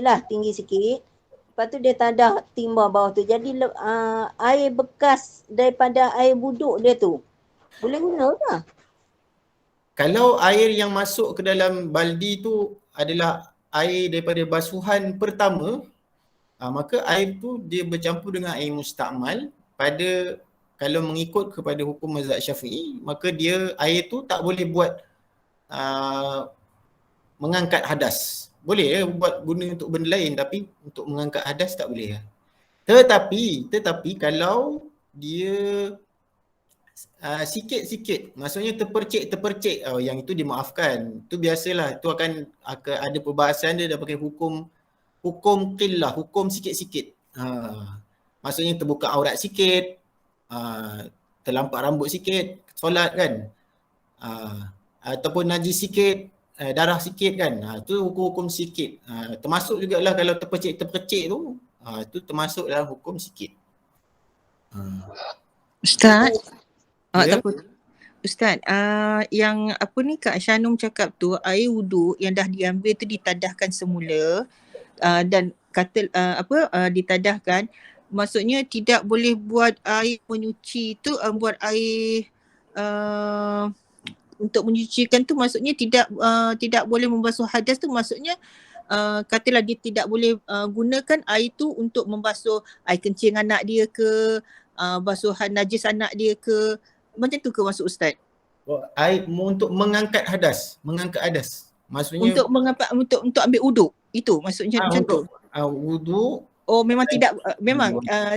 Speaker 6: sikit. Lepas tu dia tadah timah bawah tu. Jadi air bekas daripada air wuduk dia tu boleh guna tak?
Speaker 1: Kalau air yang masuk ke dalam baldi tu adalah air daripada basuhan pertama, maka air tu dia bercampur dengan air mustakmal. Kalau mengikut kepada hukum mazhab Syafi'i, maka air tu tak boleh buat mengangkat hadas. Boleh buat guna untuk benda lain, tapi untuk mengangkat hadas tak boleh. Tetapi kalau dia sikit-sikit, maksudnya terpercik, yang itu dimaafkan. Itu biasalah, itu akan ada perbahasan dia dah pakai hukum qillah, hukum sikit-sikit. Maksudnya terbuka aurat sikit, terlampak rambut sikit, solat kan. Ataupun najis sikit, darah sikit kan. Itu hukum sikit. Termasuk jugalah kalau terpercik tu, itu termasuk dalam hukum sikit.
Speaker 7: Ustaz,
Speaker 1: Ya.
Speaker 7: tak apa. Ustaz, yang apa ni Kak Shanum cakap tu, air wuduk yang dah diambil tu ditadahkan semula dan kata ditadahkan, maksudnya tidak boleh buat air menyuci tu, buat air untuk menyucikan tu, maksudnya tidak boleh membasuh hadas tu, maksudnya katalah dia tidak boleh gunakan air tu untuk membasuh air kencing anak dia ke, basuhan najis anak dia ke, macam tu ke maksud Ustaz?
Speaker 1: Air untuk mengangkat hadas. Maksudnya
Speaker 7: Untuk ambil wuduk. Itu maksudnya macam tu.
Speaker 1: Wuduk.
Speaker 7: Oh, memang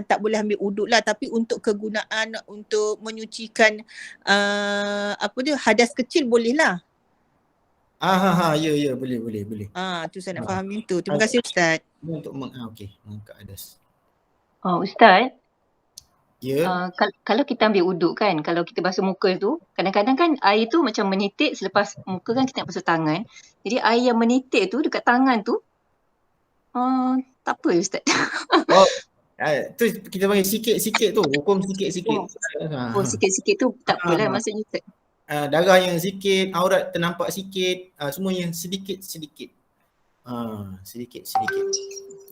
Speaker 7: tak boleh ambil wuduk lah, tapi untuk kegunaan untuk menyucikan hadas kecil boleh lah.
Speaker 1: Ya, boleh.
Speaker 7: Tu saya nak faham yang tu. Terima kasih Ustaz.
Speaker 1: Untuk mengangkat hadas.
Speaker 3: Ustaz,
Speaker 1: Ya.
Speaker 3: kalau kita ambil wuduk kan, kalau kita basuh muka tu, kadang-kadang kan air tu macam menitik selepas muka kan kita nak basuh tangan. Jadi air yang menitik tu dekat tangan tu, tak apa Ustaz.
Speaker 1: Tu kita panggil sikit-sikit tu, hukum sikit-sikit.
Speaker 3: Sikit-sikit tu tak apalah maksudnya Ustaz.
Speaker 1: Darah yang sikit, aurat ternampak sikit, semuanya sedikit-sedikit.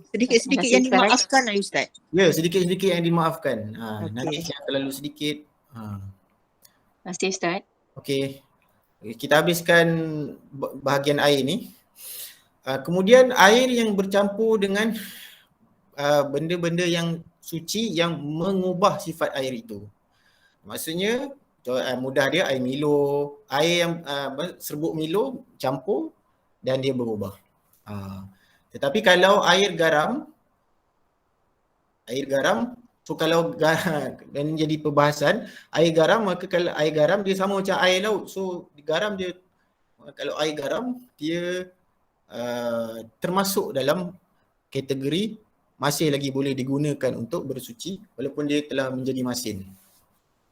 Speaker 7: Sedikit-sedikit yang dimaafkan lah Ustaz.
Speaker 1: Ya, sedikit-sedikit yang dimaafkan. Najis yang terlalu sedikit.
Speaker 3: Terima kasih Ustaz.
Speaker 1: Okey. Kita habiskan bahagian air ni. Kemudian air yang bercampur dengan benda-benda yang suci yang mengubah sifat air itu. Maksudnya mudah dia air Milo, air yang serbuk Milo campur dan dia berubah. Tetapi kalau air garam, so kalau dan jadi perbahasan, air garam, maka kalau air garam dia sama macam air laut. So garam dia, kalau air garam dia termasuk dalam kategori masih lagi boleh digunakan untuk bersuci walaupun dia telah menjadi masin.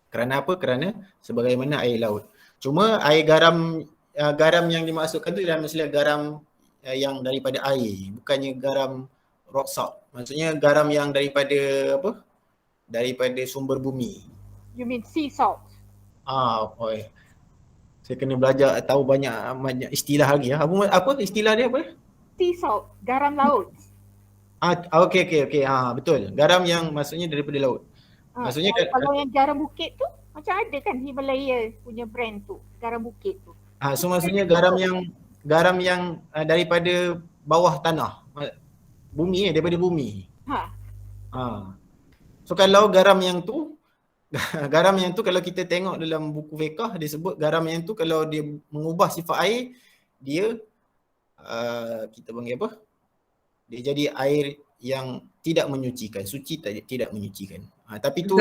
Speaker 1: Kerana apa? Kerana sebagaimana air laut. Cuma air garam yang dimaksudkan tu adalah misalnya garam yang daripada air, bukannya garam rock salt. Maksudnya garam yang daripada daripada sumber bumi.
Speaker 4: You mean sea salt?
Speaker 1: Saya kena belajar tahu banyak istilah lagi. Apa istilah dia apa?
Speaker 4: Sea salt, garam laut.
Speaker 1: Okey. Betul. Garam yang maksudnya daripada laut. Maksudnya
Speaker 4: kalau yang garam bukit tu macam ada kan Himalaya punya brand tu, garam bukit tu.
Speaker 1: So maksudnya garam yang daripada bawah tanah. Bumi daripada bumi. So kalau garam yang tu kalau kita tengok dalam buku fiqh dia sebut garam yang tu kalau dia mengubah sifat air, dia kita panggil apa? Dia jadi air yang tidak menyucikan, suci tidak menyucikan. Tapi tu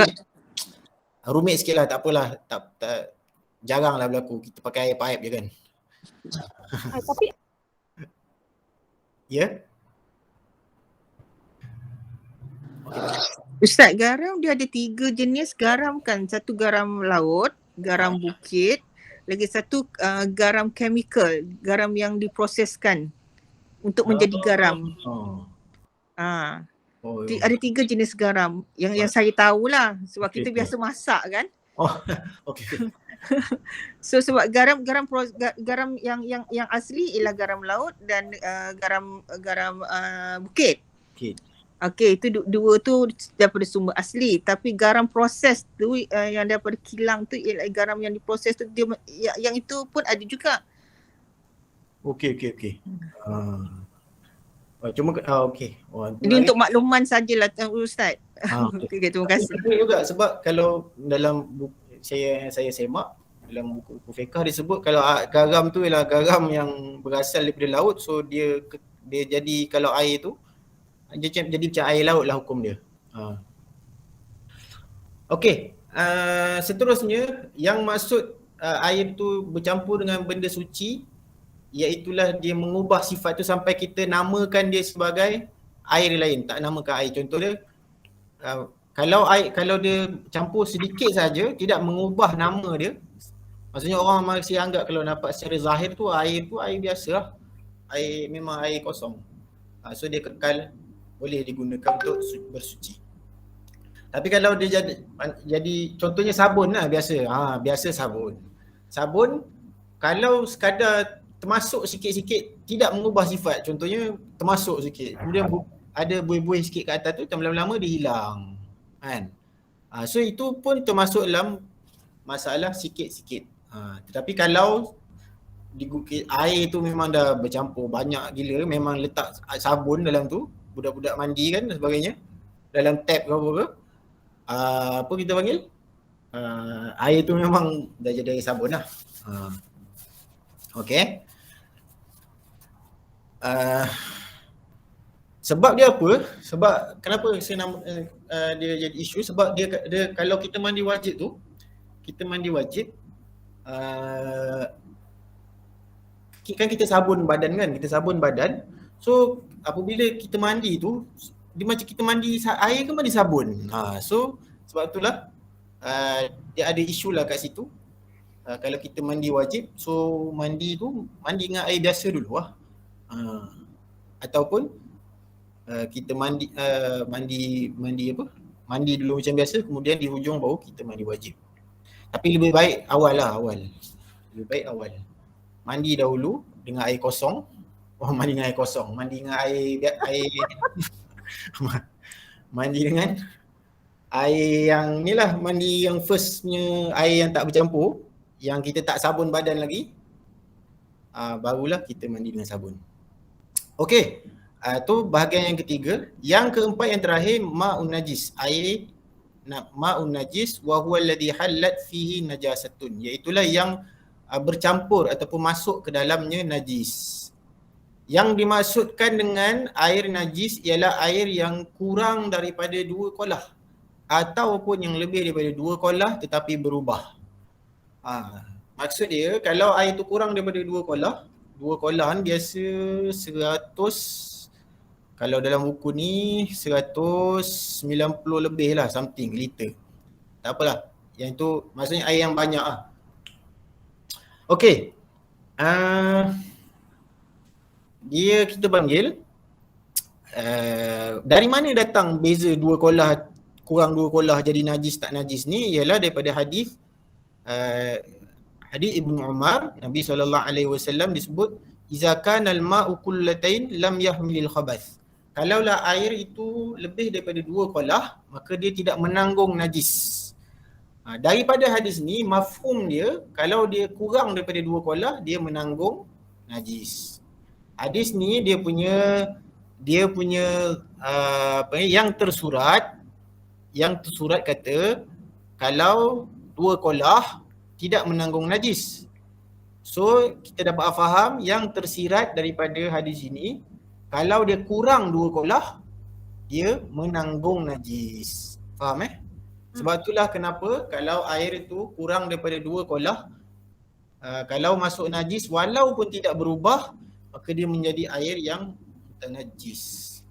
Speaker 1: rumit sikit lah, tak apalah, tak jaranglah berlaku. Kita pakai air pipe je kan.
Speaker 4: Tapi
Speaker 1: Ya.
Speaker 7: Ustaz, garam dia ada 3 jenis garam kan. Satu garam laut, garam bukit, lagi satu garam chemical, garam yang diproseskan untuk menjadi garam. Ada 3 jenis garam yang saya tahulah sebab kita biasa masak kan.
Speaker 1: Okey.
Speaker 7: So sebab garam yang asli ialah garam laut dan garam bukit. Okey, itu dua tu daripada sumber asli, tapi garam proses tu yang daripada kilang tu ialah garam yang diproses tu, dia yang itu pun ada juga.
Speaker 1: Okey. Cuma okey.
Speaker 7: Ini untuk makluman sajalah Ustaz. Okey, terima kasih.
Speaker 1: Betul juga sebab kalau dalam buku, saya semak dalam buku fiqh disebut kalau garam tu ialah garam yang berasal daripada laut, so dia jadi kalau air tu dia jadi macam air laut lah hukum dia. Okey, seterusnya yang maksud air tu bercampur dengan benda suci, iaitulah dia mengubah sifat tu sampai kita namakan dia sebagai air lain, tak namakan air. Contoh dia kalau dia campur sedikit saja, tidak mengubah nama dia, maksudnya orang masih anggap kalau nampak secara zahir tu air biasa lah, air memang air kosong. So dia kekal boleh digunakan untuk bersuci. Tapi kalau dia jadi contohnya sabun lah biasa. Biasa sabun. Sabun kalau sekadar termasuk sikit-sikit tidak mengubah sifat. Contohnya termasuk sikit. Kemudian ada buih-buih sikit kat atas tu, lama-lama dia hilang. Kan? So itu pun termasuk dalam masalah sikit-sikit. Tetapi kalau air tu memang dah bercampur banyak gila, memang letak sabun dalam tu, budak-budak mandi kan dan sebagainya, dalam tap ke apa-apa, apa kita panggil, air tu memang dah jadi air sabun lah. Okay. Sebab dia apa? Sebab kenapa dia jadi isu? Sebab dia kalau kita mandi wajib tu, kan kita sabun badan kan, so apabila kita mandi tu dia macam kita mandi air ke mandi sabun. So sebab itulah dia ada isu lah kat situ. Kalau kita mandi wajib, so mandi dengan air biasa dulu lah. Ataupun kita mandi dulu macam biasa, kemudian di hujung baru kita mandi wajib. Tapi lebih baik awal. Lebih baik awal. Mandi dahulu dengan air kosong. Mandi dengan air kosong. Mandi dengan air mandi dengan air yang ni lah, mandi yang firstnya air yang tak bercampur, yang kita tak sabun badan lagi. Barulah kita mandi dengan sabun. Okey. Tu bahagian yang ketiga. Yang keempat yang terakhir, ma'un najis. Air ma'un najis wa huwa alladhi hallat fihi najasatun. Iaitulah yang bercampur ataupun masuk ke dalamnya najis. Yang dimaksudkan dengan air najis ialah air yang kurang daripada 2 kolah ataupun yang lebih daripada 2 kolah tetapi berubah. Maksud dia kalau air tu kurang daripada 2 kolah kan biasa 100, kalau dalam buku ni 190 lebih lah something liter. Tak apalah. Yang tu maksudnya air yang banyak lah. Okey. Dia kita panggil dari mana datang beza 2 kolah kurang 2 kolah jadi najis tak najis ni, ialah daripada hadis Ibnu Umar. Nabi SAW disebut iza kana al-ma'u kullatain lam yahmilil khabath. Kalaulah air itu lebih daripada 2 kolah, maka dia tidak menanggung najis. Daripada hadis ni mafhum dia kalau dia kurang daripada 2 kolah dia menanggung najis. Hadis ni dia punya yang tersurat kata kalau 2 kolah tidak menanggung najis. So kita dapat faham yang tersirat daripada hadis ini, kalau dia kurang 2 kolah dia menanggung najis. Faham Sebab itulah kenapa kalau air itu kurang daripada 2 kolah kalau masuk najis walaupun tidak berubah, maka dia menjadi air yang najis.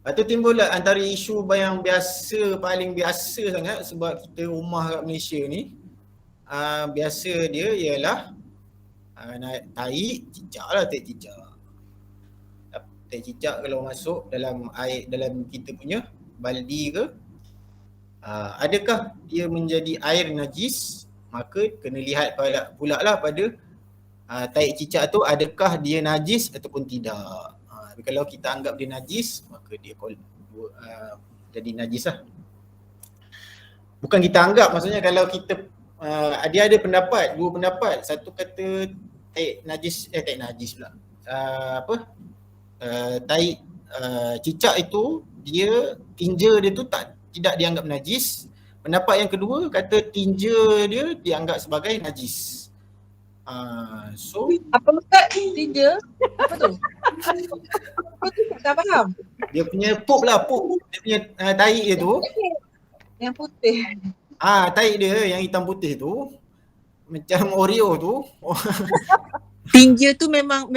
Speaker 1: Lepas tu timbul lah antara isu yang biasa, paling biasa sangat sebab kita rumah kat Malaysia ni, biasa dia ialah tahi, cicak lah, tahi cicak. Tahi cicak kalau masuk dalam air, dalam kita punya baldi ke, adakah dia menjadi air najis? Maka kena lihat pula lah pada tahi cicak tu adakah dia najis ataupun tidak. Kalau kita anggap dia najis, maka dia jadi najis lah. Bukan kita anggap, maksudnya kalau kita dia ada pendapat, dua pendapat. Satu kata tahi najis pula. Tahi cicak itu dia, tinja dia tu tidak dianggap najis. Pendapat yang kedua kata tinja dia dianggap sebagai najis. So
Speaker 5: Apa Ustaz? Tinja? Apa tu? Apa tu tak faham.
Speaker 1: dia punya pup lah, dia punya tahi dia tu.
Speaker 5: Yang putih.
Speaker 1: Tahi dia yang hitam putih tu macam Oreo tu.
Speaker 7: Tinja tu memang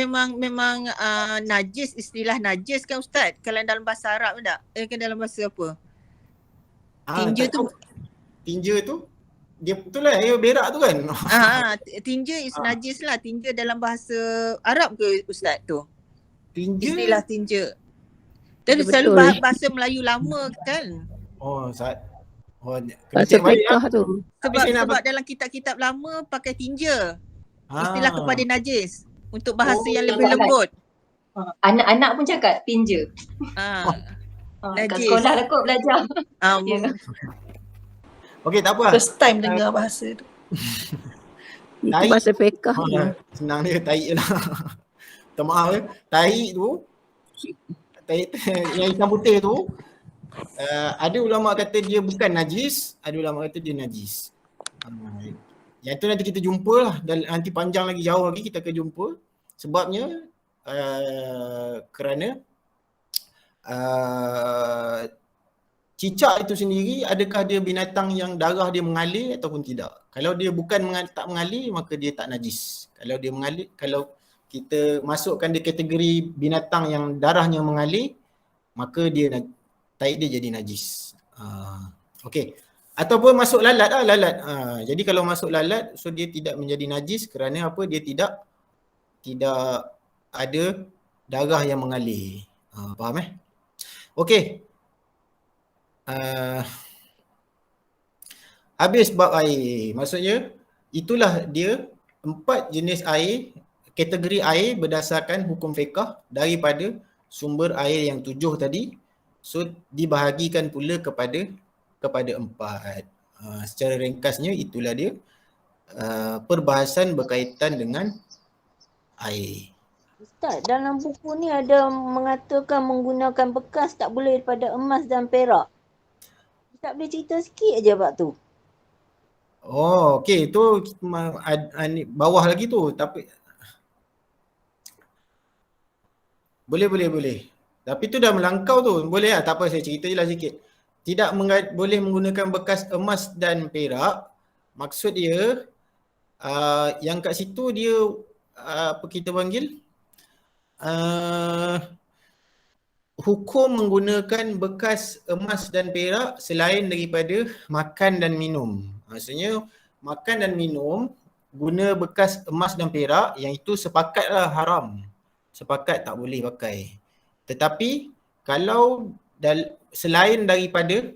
Speaker 7: najis, istilah najis kan Ustaz? Kalau dalam bahasa Arab tak? Kan dalam bahasa apa? Tinja tu.
Speaker 1: Tinja tu dia betul lah air berak tu kan.
Speaker 7: Tinja is najis lah. Tinja dalam bahasa Arab ke Ustaz tu?
Speaker 1: Tinja.
Speaker 7: Istilah tinja. Dan selalu bahasa Melayu lama kan?
Speaker 3: Bahasa fiqh tu.
Speaker 7: Sebab dalam kitab-kitab lama pakai tinja. Istilah kepada najis. Untuk bahasa yang lebih lembut.
Speaker 8: Anak-anak pun cakap tinja. Kat
Speaker 7: Najis.
Speaker 8: sekolah lah kot belajar.
Speaker 1: Okey, tak apa.
Speaker 5: First time dengar bahasa tu.
Speaker 3: Itu bahasa fiqh.
Speaker 1: Senang dia tahi je lah. Minta maaf ya. Tahi tu, tahi yang hitam putih tu, ada ulama kata dia bukan najis, ada ulama kata dia najis. Yang tu nanti kita jumpa lah, dan nanti panjang lagi, jauh lagi kita akan jumpa. Sebabnya kerana cicak itu sendiri, adakah dia binatang yang darah dia mengalir ataupun tidak? Kalau dia bukan tak mengalir, maka dia tak najis. Kalau dia mengalir, kalau kita masukkan dia kategori binatang yang darahnya mengalir, maka tahi dia jadi najis. Okey. Ataupun masuk lalat lah, lalat. Jadi kalau masuk lalat, so dia tidak menjadi najis kerana apa? Dia tidak ada darah yang mengalir. Faham Okey. Habis bab air. Maksudnya itulah dia 4 jenis air, kategori air berdasarkan hukum fiqh daripada sumber air yang 7 tadi. So dibahagikan pula kepada 4. Secara ringkasnya itulah dia perbahasan berkaitan dengan air.
Speaker 6: Ustaz, dalam buku ni ada mengatakan menggunakan bekas tak boleh daripada emas dan perak. Ustaz boleh cerita sikit aja bab tu.
Speaker 1: Okey, tu bawah lagi tu, tapi boleh. Tapi tu dah melangkau tu. Boleh lah, tak apa, saya cerita je lah sikit. Tidak boleh menggunakan bekas emas dan perak. Maksud dia yang kat situ dia apa kita panggil hukum menggunakan bekas emas dan perak selain daripada makan dan minum. Maksudnya makan dan minum guna bekas emas dan perak, yang itu sepakatlah haram. Sepakat tak boleh pakai. Tetapi kalau selain daripada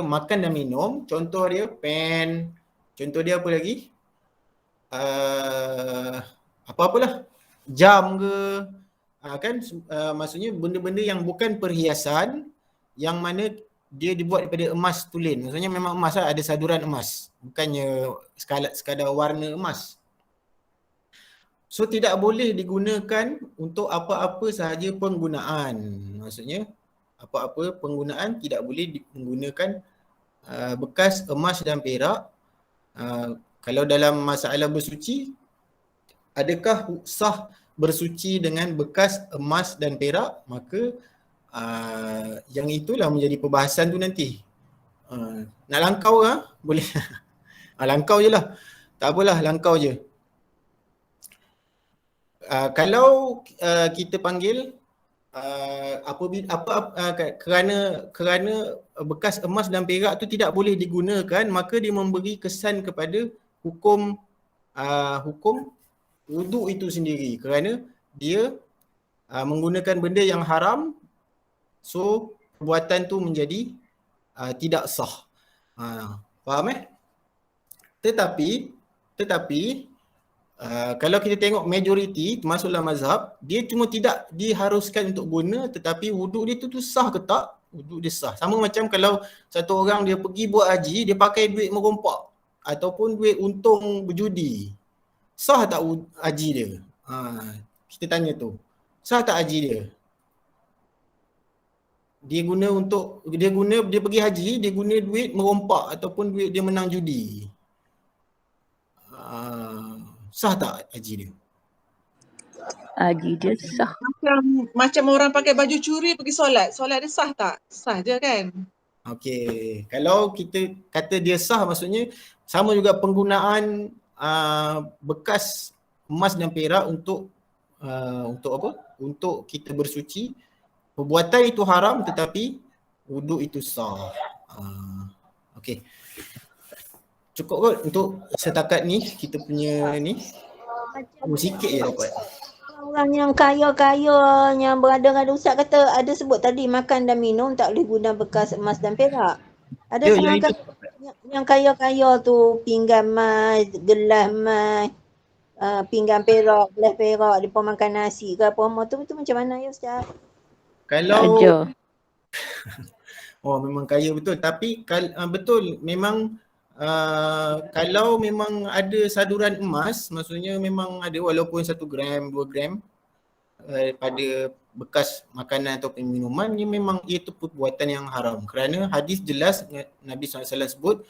Speaker 1: makan dan minum, contoh dia pen, contoh dia apa lagi? Apa-apalah, jam ke, maksudnya benda-benda yang bukan perhiasan, yang mana dia dibuat daripada emas tulen. Maksudnya memang emas lah, ada saduran emas, bukannya sekadar warna emas. So tidak boleh digunakan untuk apa-apa sahaja penggunaan. Maksudnya apa-apa penggunaan tidak boleh menggunakan bekas emas dan perak. Kalau dalam masalah bersuci, adakah sah bersuci dengan bekas emas dan perak? Maka yang itulah menjadi perbahasan tu nanti. Nak langkau ke? Boleh. Langkau je lah. Tak apalah, langkau je. Kalau kita panggil kerana bekas emas dan perak tu tidak boleh digunakan, maka dia memberi kesan kepada hukum wuduk itu sendiri, kerana dia menggunakan benda yang haram, so perbuatan tu menjadi tidak sah. Faham Tetapi kalau kita tengok majoriti termasuklah mazhab, dia cuma tidak diharuskan untuk guna, tetapi wuduk dia tu sah ke tak? Wuduk dia sah. Sama macam kalau satu orang dia pergi buat haji, dia pakai duit merompak ataupun duit untung berjudi. Sah tak haji dia? Kita tanya tu. Sah tak haji dia? Dia pergi haji, dia guna duit merompak ataupun duit dia menang judi. Sah tak haji dia?
Speaker 3: Haji dia sah.
Speaker 5: Macam orang pakai baju curi pergi solat dia sah tak? Sah je kan?
Speaker 1: Okey, kalau kita kata dia sah, maksudnya sama juga penggunaan bekas emas dan perak untuk apa? Untuk kita bersuci. Perbuatan itu haram tetapi wuduk itu sah. Okey. Cukup kot untuk setakat ni kita punya ni. Sikit je dapat.
Speaker 6: Orang yang kaya-kaya yang berada-ada, Ustaz kata ada sebut tadi makan dan minum tak boleh guna bekas emas dan perak. Ada setengah yang kaya-kaya tu pinggan emas, gelas emas, pinggan perak, gelas perak, dia pun makan nasi ke apa tu macam mana ya Ustaz?
Speaker 1: Kalau memang kaya betul, tapi betul memang kalau memang ada saduran emas, maksudnya memang ada walaupun 1 gram, 2 gram pada bekas makanan atau minuman, ni memang itu perbuatan yang haram. Kerana hadis jelas Nabi SAW sebut,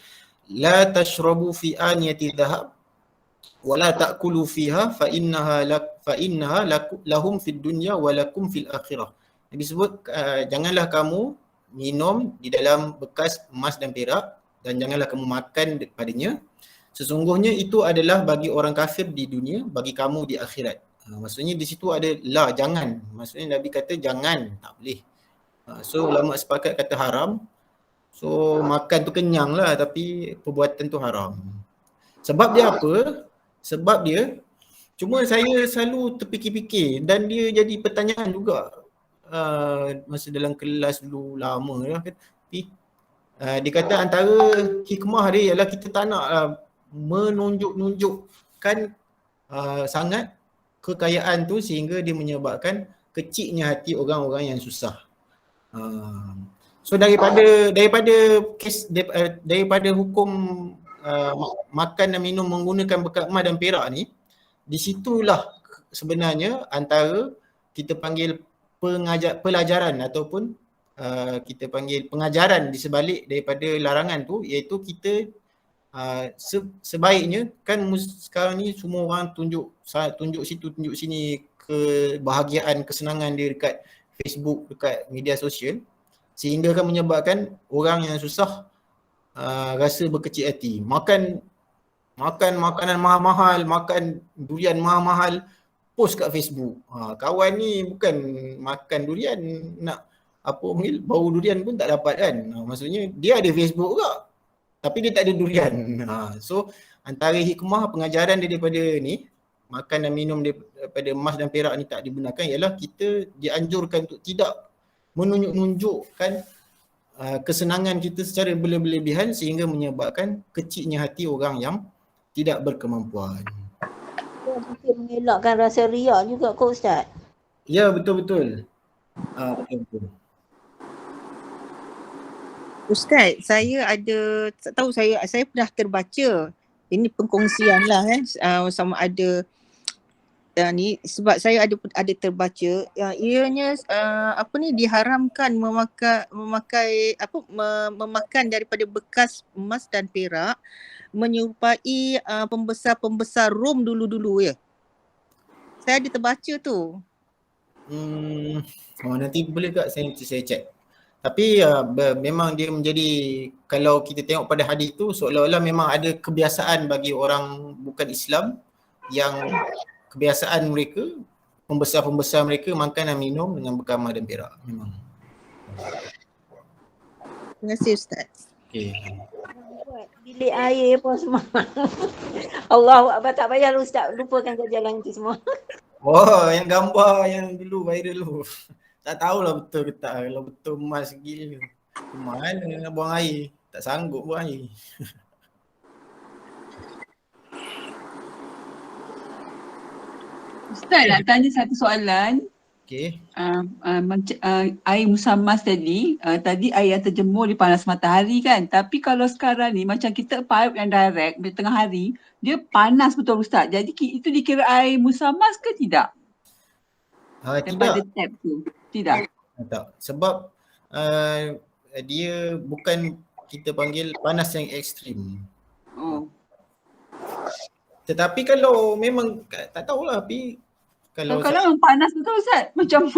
Speaker 1: la tashrabu fi aniyati dhahab wa la ta'kulu fiha fa innaha lahum fid dunya wa lakum fil akhirah. Nabi sebut janganlah kamu minum di dalam bekas emas dan perak, dan janganlah kamu makan padanya. Sesungguhnya itu adalah bagi orang kafir di dunia, bagi kamu di akhirat. Maksudnya di situ ada jangan. Maksudnya Nabi kata jangan, tak boleh. So ulama sepakat kata haram. So makan tu kenyang lah, tapi perbuatan tu haram. Sebab dia apa? Sebab dia, cuma saya selalu terfikir-fikir dan dia jadi pertanyaan juga masa dalam kelas dulu lama lah. Dia kata antara hikmah dia ialah kita tak nak menunjukkan sangat kekayaan tu sehingga dia menyebabkan kecilnya hati orang-orang yang susah. So daripada hukum makan dan minum menggunakan bekas emas dan perak ni, di situlah sebenarnya antara kita panggil pelajaran ataupun kita panggil pengajaran di sebalik daripada larangan tu, iaitu kita sebaiknya kan sekarang ni semua orang tunjuk situ, tunjuk sini kebahagiaan, kesenangan dia dekat Facebook, dekat media sosial, sehingga kan menyebabkan orang yang susah rasa berkecil hati. Makan makanan mahal-mahal, makan durian mahal-mahal, post kat Facebook. Kawan ni bukan makan durian, nak bau durian pun tak dapat kan. Maksudnya dia ada Facebook juga, tapi dia tak ada durian. So antara hikmah pengajaran dia daripada ni, makan dan minum daripada emas dan perak ni tak digunakan, ialah kita dianjurkan untuk tidak menunjukkan kesenangan kita secara berlebihan sehingga menyebabkan kecilnya hati orang yang tidak berkemampuan.
Speaker 6: Mungkin mengelakkan rasa riak juga kok Ustaz.
Speaker 1: Ya, betul-betul. Betul-betul.
Speaker 7: Ustaz, saya ada, tak tahu, saya pernah terbaca, ini pengkongsian lah sama ada ni, sebab saya ada terbaca ianya diharamkan memakan daripada bekas emas dan perak menyerupai pembesar-pembesar Rom dulu-dulu ya. Saya ada terbaca tu.
Speaker 1: Nanti boleh tak saya check. Tapi memang dia menjadi, kalau kita tengok pada hadis tu seolah-olah memang ada kebiasaan bagi orang bukan Islam yang kebiasaan mereka, pembesar-pembesar mereka makan dan minum dengan berkamah dan perak memang.
Speaker 7: Terima kasih Ustaz.
Speaker 1: Okey.
Speaker 6: Buat bilik air pun semua. Allahu Akbar, tak payah Ustaz lupakan jalan itu semua.
Speaker 1: Oh, yang gambar yang dulu viral dulu. Tak tahulah betul ke tak. Kalau betul emas gila. Mana nak buang air? Tak sanggup buang air.
Speaker 2: Ustaz nak tanya satu soalan.
Speaker 1: Okey.
Speaker 2: Air musammas tadi, tadi air yang terjemur di panas matahari kan. Tapi kalau sekarang ni macam kita pipe yang direct di tengah hari, dia panas betul Ustaz. Jadi itu dikira air musammas ke tidak? Daripada
Speaker 1: Tidak.
Speaker 2: tap tu. Tidak.
Speaker 1: Tak. Sebab dia bukan kita panggil panas yang ekstrim.
Speaker 2: Oh.
Speaker 1: Tetapi kalau memang tak tahulah, tapi kalau
Speaker 2: memang panas betul Ustaz. Macam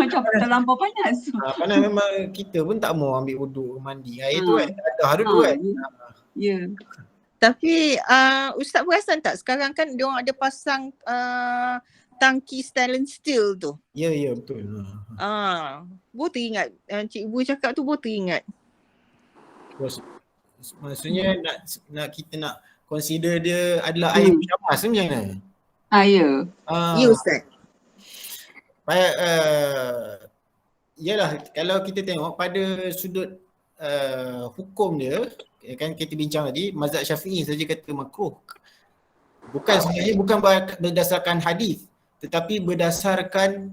Speaker 2: terlampau panas.
Speaker 1: panas memang kita pun tak mau ambil wuduk mandi air tu kan. Ada dulu kan.
Speaker 2: Ya.
Speaker 7: Tapi Ustaz perasan tak sekarang kan diorang ada pasang tangki stainless steel tu.
Speaker 1: Ya betul.
Speaker 7: Baru teringat Cik Ibu cakap tu, baru teringat.
Speaker 1: Maksudnya nak kita nak consider dia adalah air musyammas macam mana?
Speaker 2: Ya.
Speaker 7: Ya Ustaz.
Speaker 1: Yalah, kalau kita tengok pada sudut hukum dia, kan kita bincang tadi, mazhab Syafi'i saja kata makruh. Sebenarnya bukan berdasarkan hadis, tetapi berdasarkan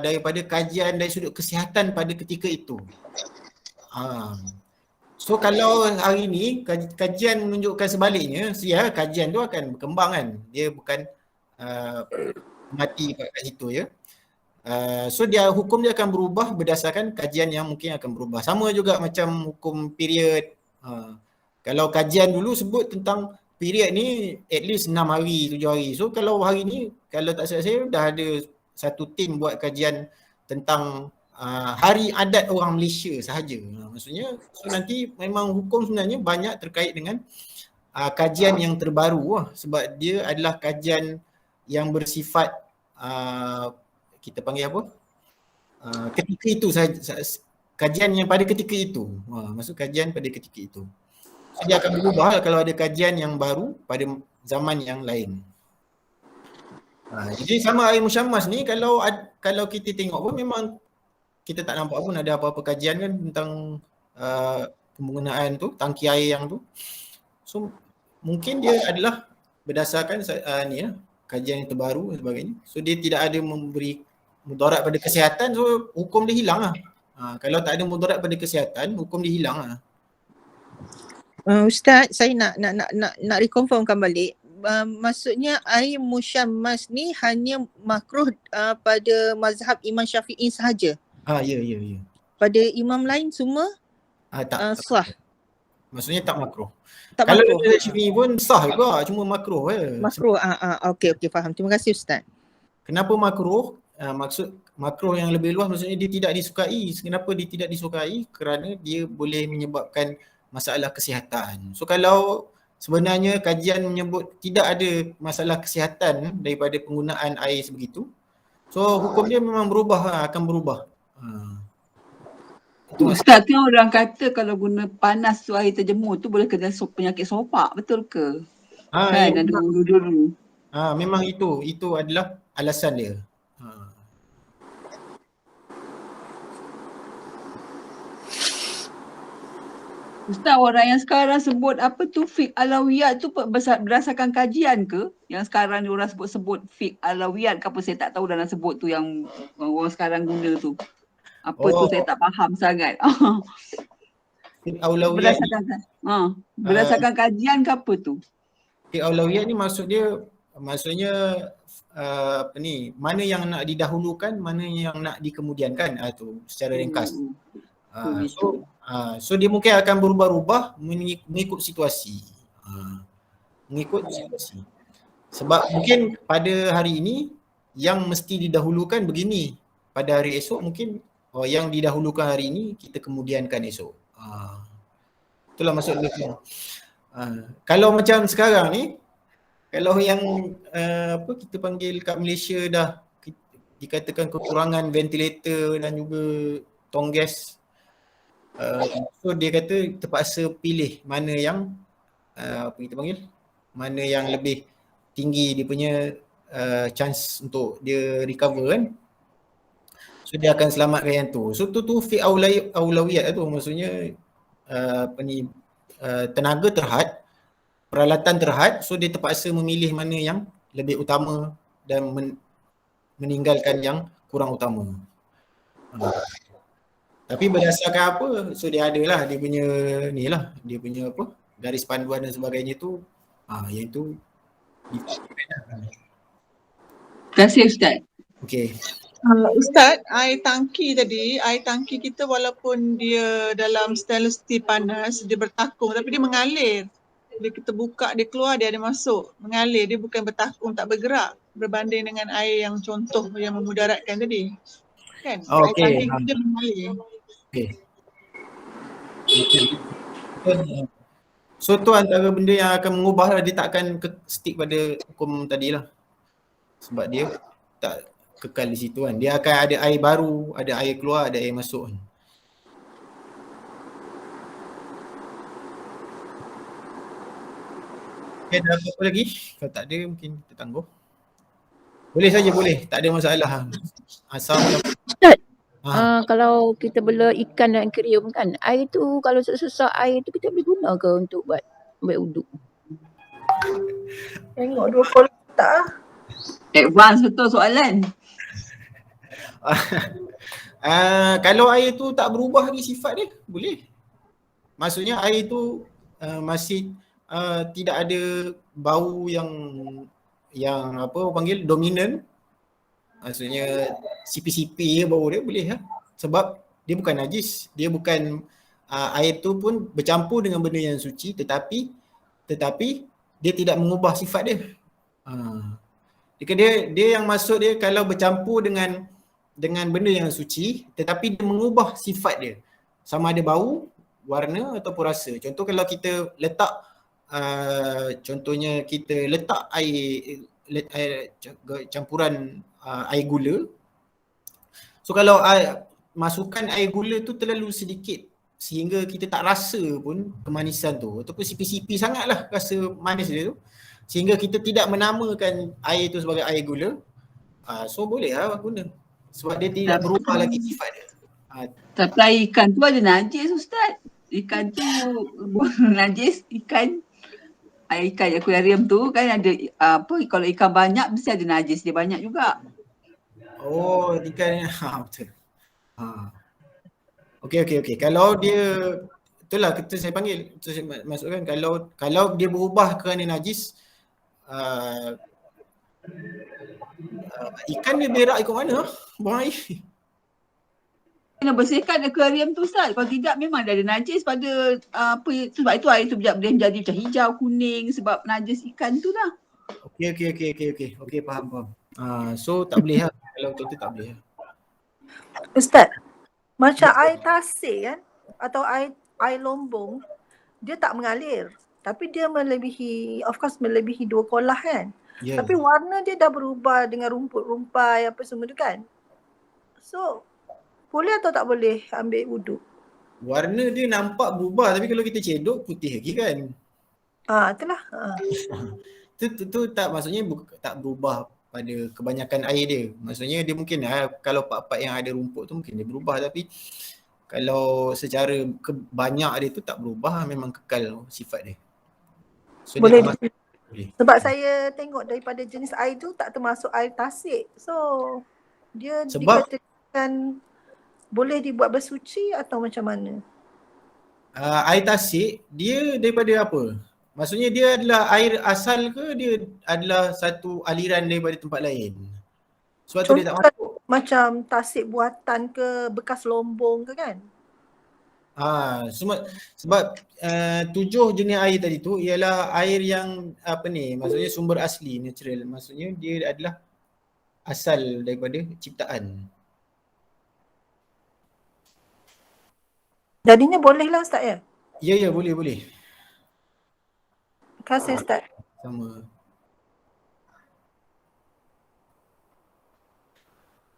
Speaker 1: daripada kajian dari sudut kesihatan pada ketika itu. So kalau hari ni kajian menunjukkan sebaliknya, kajian tu akan berkembang kan. Dia bukan mati kat situ ya. So hukum dia akan berubah berdasarkan kajian yang mungkin akan berubah. Sama juga macam hukum period. Kalau kajian dulu sebut tentang period ni at least 6 hari, 7 hari. So kalau hari ni, kalau tak silap saya dah ada satu tim buat kajian tentang hari adat orang Malaysia sahaja. Maksudnya so nanti memang hukum sebenarnya banyak terkait dengan kajian yang terbaru sebab dia adalah kajian yang bersifat kita panggil apa? Ketika itu sahaja, kajian yang pada ketika itu. Maksud kajian pada ketika itu. So dia akan berubah kalau ada kajian yang baru pada zaman yang lain. Jadi sama air musyammas ni kalau kita tengok pun memang kita tak nampak pun ada apa-apa kajian kan tentang penggunaan tu, tangki air yang tu. So mungkin dia adalah berdasarkan kajian yang terbaru dan sebagainya. So dia tidak ada memberi mudarat pada kesihatan, so hukum dia hilang lah. Kalau tak ada mudarat pada kesihatan, hukum dia hilang lah.
Speaker 7: Ustaz, saya nak reconfirmkan balik. Maksudnya air musyammas ni hanya makruh pada mazhab Imam Syafi'i sahaja? Ya. Pada imam lain semua sah? Maksudnya tak makruh.
Speaker 1: Kalau mazhab Syafi'i pun sah juga, cuma makruh
Speaker 7: Makruh, okey faham. Terima kasih Ustaz.
Speaker 1: Kenapa makruh? Maksud makruh yang lebih luas maksudnya dia tidak disukai. Kenapa dia tidak disukai? Kerana dia boleh menyebabkan masalah kesihatan. So kalau sebenarnya kajian menyebut tidak ada masalah kesihatan daripada penggunaan air sebegitu, so hukum dia memang akan berubah.
Speaker 2: Ustaz, kan orang kata kalau guna panas tu air terjemur tu boleh kena penyakit sopak, betul ke? Kan ada dulu.
Speaker 1: Memang itu adalah alasan dia.
Speaker 2: Ustaz, orang yang sekarang sebut apa tu fiqh alawiyat tu berdasarkan kajian ke? Yang sekarang ni orang sebut fiqh alawiyat ke apa, saya tak tahu dalam sebut tu yang orang sekarang guna tu. Apa tu saya tak faham sangat.
Speaker 1: Fiqh alawiyat
Speaker 2: berdasarkan kajian ke apa tu?
Speaker 1: Fiqh alawiyat ni maksudnya mana yang nak didahulukan, mana yang nak dikemudiankan tu secara ringkas. So dia mungkin akan berubah-ubah mengikut situasi. Sebab mungkin pada hari ini yang mesti didahulukan begini, pada hari esok mungkin yang didahulukan hari ini kita kemudiankan esok. Itulah maksud dia. Kalau macam sekarang ni, kalau yang kita panggil kat Malaysia dah dikatakan kekurangan ventilator dan juga tong gas, so dia kata terpaksa pilih mana yang kita panggil, mana yang lebih tinggi dia punya chance untuk dia recover kan. So dia akan selamatkan yang tu. So tu fi aulawiyat tu, maksudnya tenaga terhad, peralatan terhad, so dia terpaksa memilih mana yang lebih utama dan meninggalkan yang kurang utama. Tapi berdasarkan apa, so dia adalah dia punya ni lah, dia punya apa, garis panduan dan sebagainya tu, yang tu
Speaker 2: Terima kasih Ustaz.
Speaker 1: okey.
Speaker 5: Ustaz, air tangki tadi, air tangki kita walaupun dia dalam stainless steel panas, dia bertakung tapi dia mengalir. Bila kita buka, dia keluar, dia ada masuk. Mengalir, dia bukan bertakung, tak bergerak. Berbanding dengan air yang contoh yang memudaratkan tadi. Kan? Air tangki kita mengalir.
Speaker 1: Okey. So tu antara benda yang akan mengubah lah, dia tak akan stick pada hukum tadilah. Sebab dia tak kekal di situ kan. Dia akan ada air baru, ada air keluar, ada air masuk kan. Okay, ada apa-apa lagi? Kalau tak ada mungkin kita tangguh. Boleh saja, boleh. Tak ada masalah. Asal
Speaker 3: Ustaz, kalau kita bela ikan dan akuarium kan, air tu kalau susah air tu kita boleh guna ke untuk buat ambil uduk?
Speaker 5: Tengok dua kotak.
Speaker 2: Advance betul soalan.
Speaker 1: Kalau air tu tak berubah lagi sifat dia, boleh. Maksudnya air tu masih tidak ada bau yang apa panggil dominan. Maksudnya sipi-sipi bau dia, boleh lah. Sebab dia bukan najis, dia bukan air tu pun bercampur dengan benda yang suci, tetapi dia tidak mengubah sifat dia. Dia yang maksud dia kalau bercampur dengan benda yang suci tetapi dia mengubah sifat dia, sama ada bau, warna ataupun rasa. Contoh kalau kita letak contohnya kita letak air campuran air gula. So kalau masukkan air gula tu terlalu sedikit sehingga kita tak rasa pun kemanisan tu, ataupun sipi-sipi sangatlah rasa manis dia tu, sehingga kita tidak menamakan air tu sebagai air gula, so boleh lah guna. Sebab dia tidak berubah lagi sifat dia.
Speaker 2: Tapi air ikan tu ada najis Ustaz. Ikan tu najis, air ikan akuarium tu kan ada kalau ikan banyak mesti ada najis dia banyak juga.
Speaker 1: Oh, ikan betul. Okey. Kalau dia, itulah saya panggil, itu saya masukkan, kalau dia berubah kerana najis, ikan dia berak ikut mana? Buang air.
Speaker 2: Kena bersihkan akuarium tu Ustaz. Kalau tidak memang dia ada najis pada sebab itu air tu boleh menjadi macam hijau, kuning sebab najis ikan tu lah.
Speaker 1: Okey, faham. So tak boleh lah. Kalau betul-betul tak boleh lah.
Speaker 9: Ustaz, macam air tasik kan atau air lombong, dia tak mengalir. Tapi dia melebihi 2 kolah kan. Yeah. Tapi warna dia dah berubah dengan rumput rumpai apa semua tu kan. So boleh atau tak boleh ambil wuduk?
Speaker 1: Warna dia nampak berubah tapi kalau kita cedok putih lagi kan.
Speaker 9: Itulah.
Speaker 1: Tu tak, maksudnya tak berubah pada kebanyakan air dia. Maksudnya dia mungkin kalau part-part yang ada rumput tu mungkin dia berubah, tapi kalau secara banyak dia tu tak berubah, memang kekal sifat dia. So
Speaker 9: boleh. Sebab saya tengok daripada jenis air tu tak termasuk air tasik. So dia dikatakan boleh dibuat bersuci atau macam mana?
Speaker 1: Air tasik dia daripada apa? Maksudnya dia adalah air asal ke dia adalah satu aliran daripada tempat lain? Sebab tu dia tak masuk.
Speaker 9: Macam tasik buatan ke bekas lombong ke kan?
Speaker 1: Sebab 7 jenis air tadi tu ialah air yang maksudnya sumber asli, natural. Maksudnya dia adalah asal daripada ciptaan.
Speaker 9: Jadinya bolehlah Ustaz ya?
Speaker 1: Ya, boleh.
Speaker 9: Terima kasih Ustaz.
Speaker 1: Sama.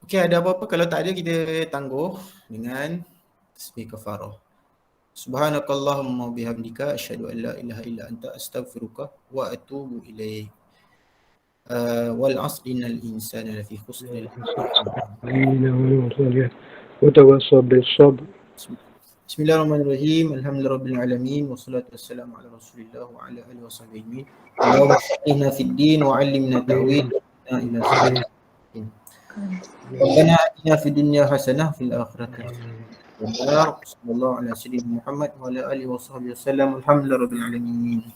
Speaker 1: Okey, ada apa-apa? Kalau tak ada, kita tangguh dengan tasbih kafarah. Subhanakallahumma bihamdika asyhadu an la ilaha illa anta astaghfiruka wa atubu ilaik. Wal 'asri innal insana lafi khusr.
Speaker 10: وتواصوا بالصبر.
Speaker 1: Bismillahirrahmanirrahim. Alhamdulillahirabbil alamin wassalatu wassalamu ala Rasulillah wa ala alihi washabbihi ajmain. Allahumma faqihna fid din wa 'allimna ta'wil ila siratal mustaqim. Rabbana atina fid dunya hasanah fil akhirati hasanah. Sallallahu ala sayyidina Muhammad wa ala alihi washabbihi wasallam. Alhamdulillahirabbil alamin.